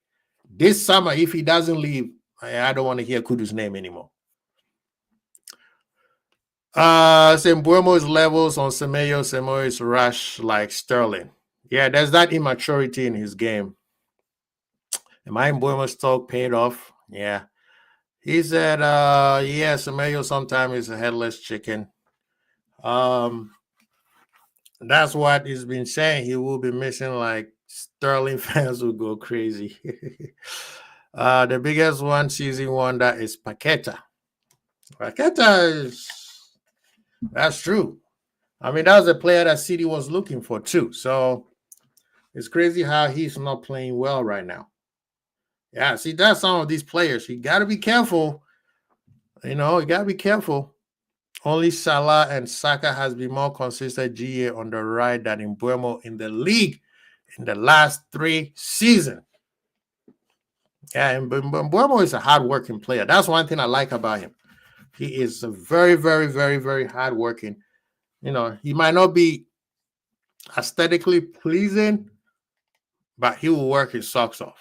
This summer, if he doesn't leave, I don't want to hear Kudus' name anymore. Mbeumo's levels on Semenyo is rush like Sterling. Yeah, there's that immaturity in his game. Am I Mbeumo's talk paid off? Yeah. He said, yeah, Semenyo sometimes is a headless chicken. That's what he's been saying. He will be missing, like Sterling fans will go crazy. The biggest one season wonder is Paqueta. Paqueta is that's true. I mean, that was a player that City was looking for too. So it's crazy how he's not playing well right now. Yeah, see, that's some of these players. You got to be careful. You got to be careful. Only Salah and Saka has been more consistent GA on the right than in Mbeumo in the league in the last 3 seasons. Yeah, and Mbeumo is a hardworking player. That's one thing I like about him. He is a very, very, very, very hardworking. He might not be aesthetically pleasing, but he will work his socks off.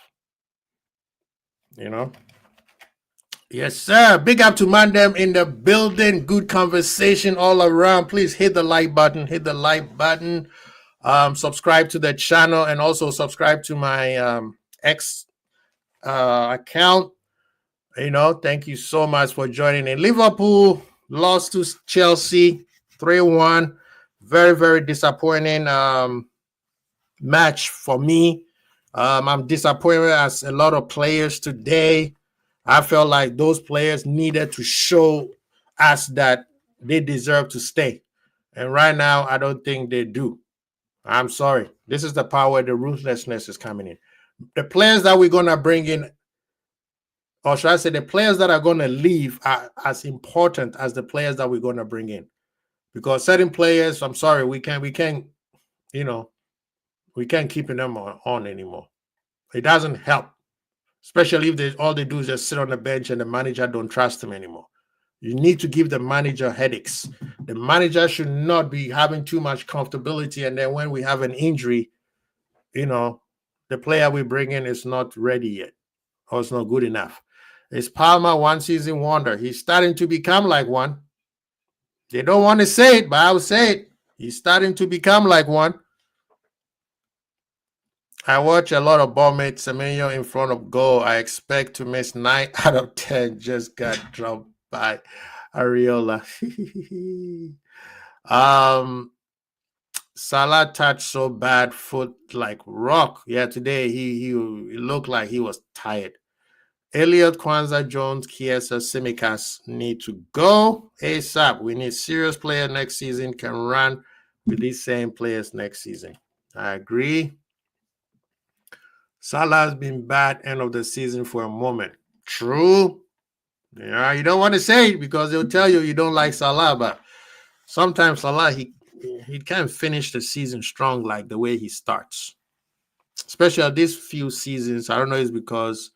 Yes, sir. Big up to Mandem in the building. Good conversation all around. Please hit the like button. Hit the like button. Subscribe to the channel and also subscribe to my X account. Thank you so much for joining in. Liverpool lost to Chelsea 3-1. Very, very disappointing match for me. I'm disappointed as a lot of players today. I felt like those players needed to show us that they deserve to stay. And right now, I don't think they do. I'm sorry. This is the power, the ruthlessness is coming in. The players that we're going to bring in, or should I say the players that are going to leave are as important as the players that we're going to bring in. Because certain players, I'm sorry, we can't keep them on anymore. It doesn't help. Especially if all they do is just sit on the bench and the manager don't trust them anymore. You need to give the manager headaches. The manager should not be having too much comfortability. And then when we have an injury, the player we bring in is not ready yet or it's not good enough. Is Palmer one season wonder? He's starting to become like one. They don't want to say it, but I will say it. He's starting to become like one. I watch a lot of Bournemouth. Semenyo in front of goal. I expect to miss 9 out of 10. Just got dropped by Areola. Salah touched so bad, foot like rock. Yeah, today he looked like he was tired. Elliot, Kwanzaa, Jones, Chiesa, Tsimikas need to go ASAP. We need serious player next season can run with these same players next season. I agree. Salah has been bad end of the season for a moment. True. Yeah, you don't want to say it because they'll tell you don't like Salah, but sometimes Salah, he can't finish the season strong like the way he starts. Especially these few seasons. I don't know, it's because,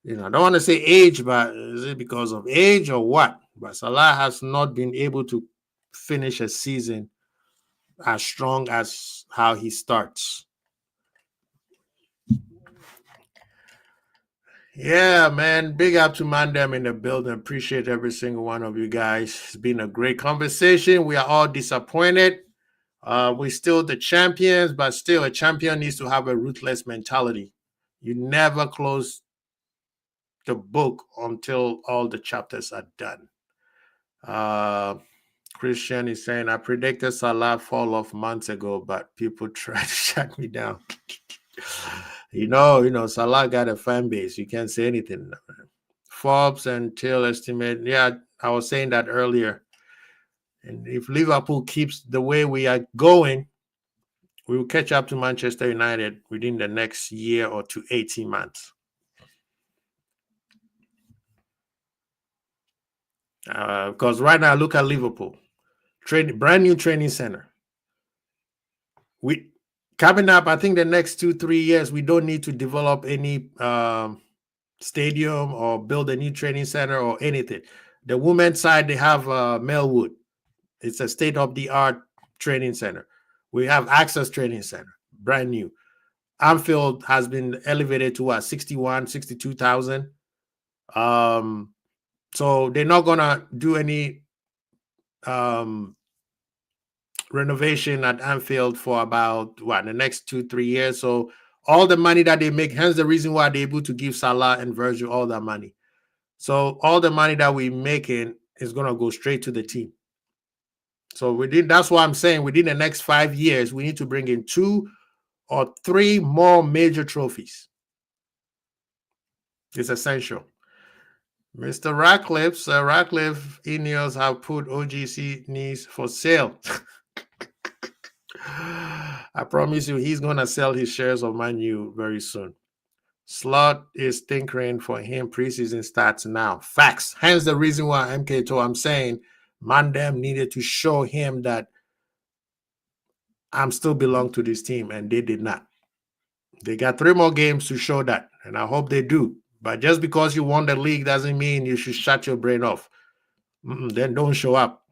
I don't want to say age, but is it because of age or what? But Salah has not been able to finish a season as strong as how he starts. Yeah, man. Big up to Mandem in the building. Appreciate every single one of you guys. It's been a great conversation. We are all disappointed. We're still the champions, but still a champion needs to have a ruthless mentality. You never close the book until all the chapters are done. Christian is saying, I predicted Salah fall off months ago, but people try to shut me down. Salah got a fan base. You can't say anything. Forbes and Till estimate. Yeah, I was saying that earlier. And if Liverpool keeps the way we are going, we will catch up to Manchester United within the next year or to 18 months. Because right now, look at Liverpool. Brand new training center. Coming up, I think the next 2-3 years, we don't need to develop any stadium or build a new training center or anything. The women's side, they have Melwood. It's a state-of-the-art training center. We have Access Training Center, brand new. Anfield has been elevated to 61, 62,000. So they're not going to do any renovation at Anfield for about the next 2-3 years. So all the money that they make, hence the reason why they're able to give Salah and Virgil all that money. So all the money that we're making is going to go straight to the team. So that's why I'm saying within the next 5 years, we need to bring in 2 or 3 more major trophies. It's essential. Mr. Ratcliffe, Sir Ratcliffe, Ineos have put OGC knees for sale. I promise you, he's going to sell his shares of Man U very soon. Slot is tinkering for him. Preseason starts now. Facts. Hence the reason why MK2, I'm saying Mandem needed to show him that I'm still belong to this team, and they did not. They got 3 more games to show that, and I hope they do. But just because you won the league doesn't mean you should shut your brain off. Then don't show up.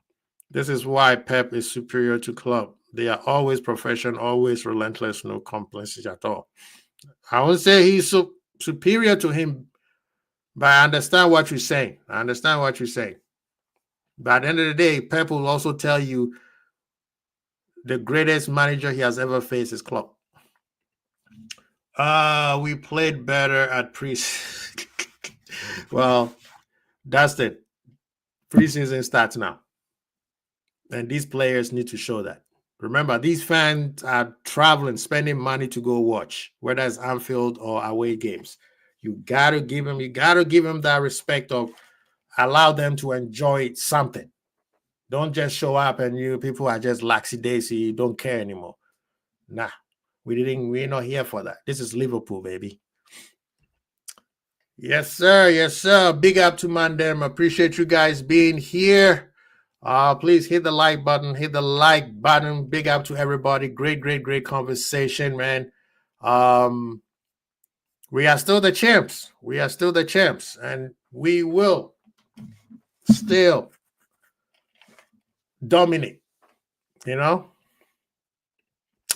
This is why Pep is superior to Klopp. They are always professional, always relentless, no complacency at all. I would say he's superior to him, but I understand what you're saying. But at the end of the day, Pep will also tell you the greatest manager he has ever faced is Klopp. We played better at preseason. Well, that's it. Preseason starts now. And these players need to show that. Remember, these fans are traveling, spending money to go watch, whether it's Anfield or away games. You gotta give them that respect of allow them to enjoy something. Don't just show up and you people are just laxy-daisy, don't care anymore. Nah, we're not here for that. This is Liverpool, baby. Yes, sir. Big up to Mandem. Appreciate you guys being here. Please hit the like button. Big up to everybody. Great conversation, man. We are still the champs. And we will still dominate. You know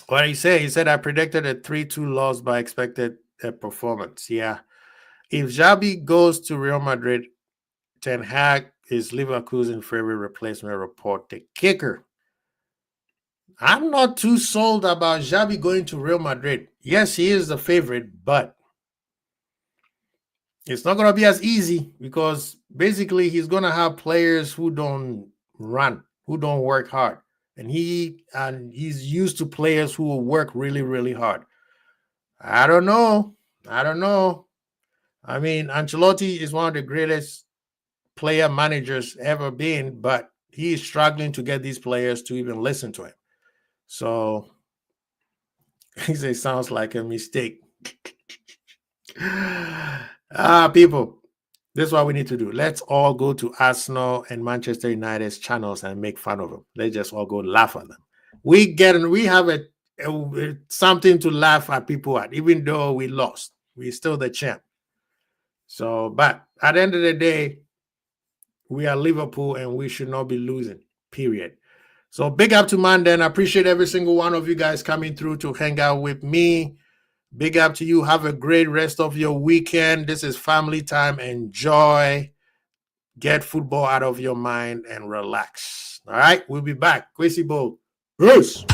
what he said? He said, I predicted a 3-2 loss by expected performance. Yeah. If Xabi goes to Real Madrid, Ten Hag is Leverkusen's favorite replacement, report the kicker. I'm not too sold about Xabi going to Real Madrid. Yes, he is the favorite, but it's not going to be as easy because basically he's going to have players who don't run, who don't work hard. And he's used to players who will work really, really hard. I don't know. I mean, Ancelotti is one of the greatest player managers ever been, but he is struggling to get these players to even listen to him. So he says sounds like a mistake. People, this is what we need to do. Let's all go to Arsenal and Manchester United's channels and make fun of them. Let's just all go laugh at them. We have something to laugh at people at, even though we lost. We're still the champ. So, but at the end of the day, we are Liverpool and we should not be losing, period. So big up to Mandan. I appreciate every single one of you guys coming through to hang out with me. Big up to you. Have a great rest of your weekend. This is family time. Enjoy. Get football out of your mind and relax. All right, we'll be back. Kwesi Bowl. Peace.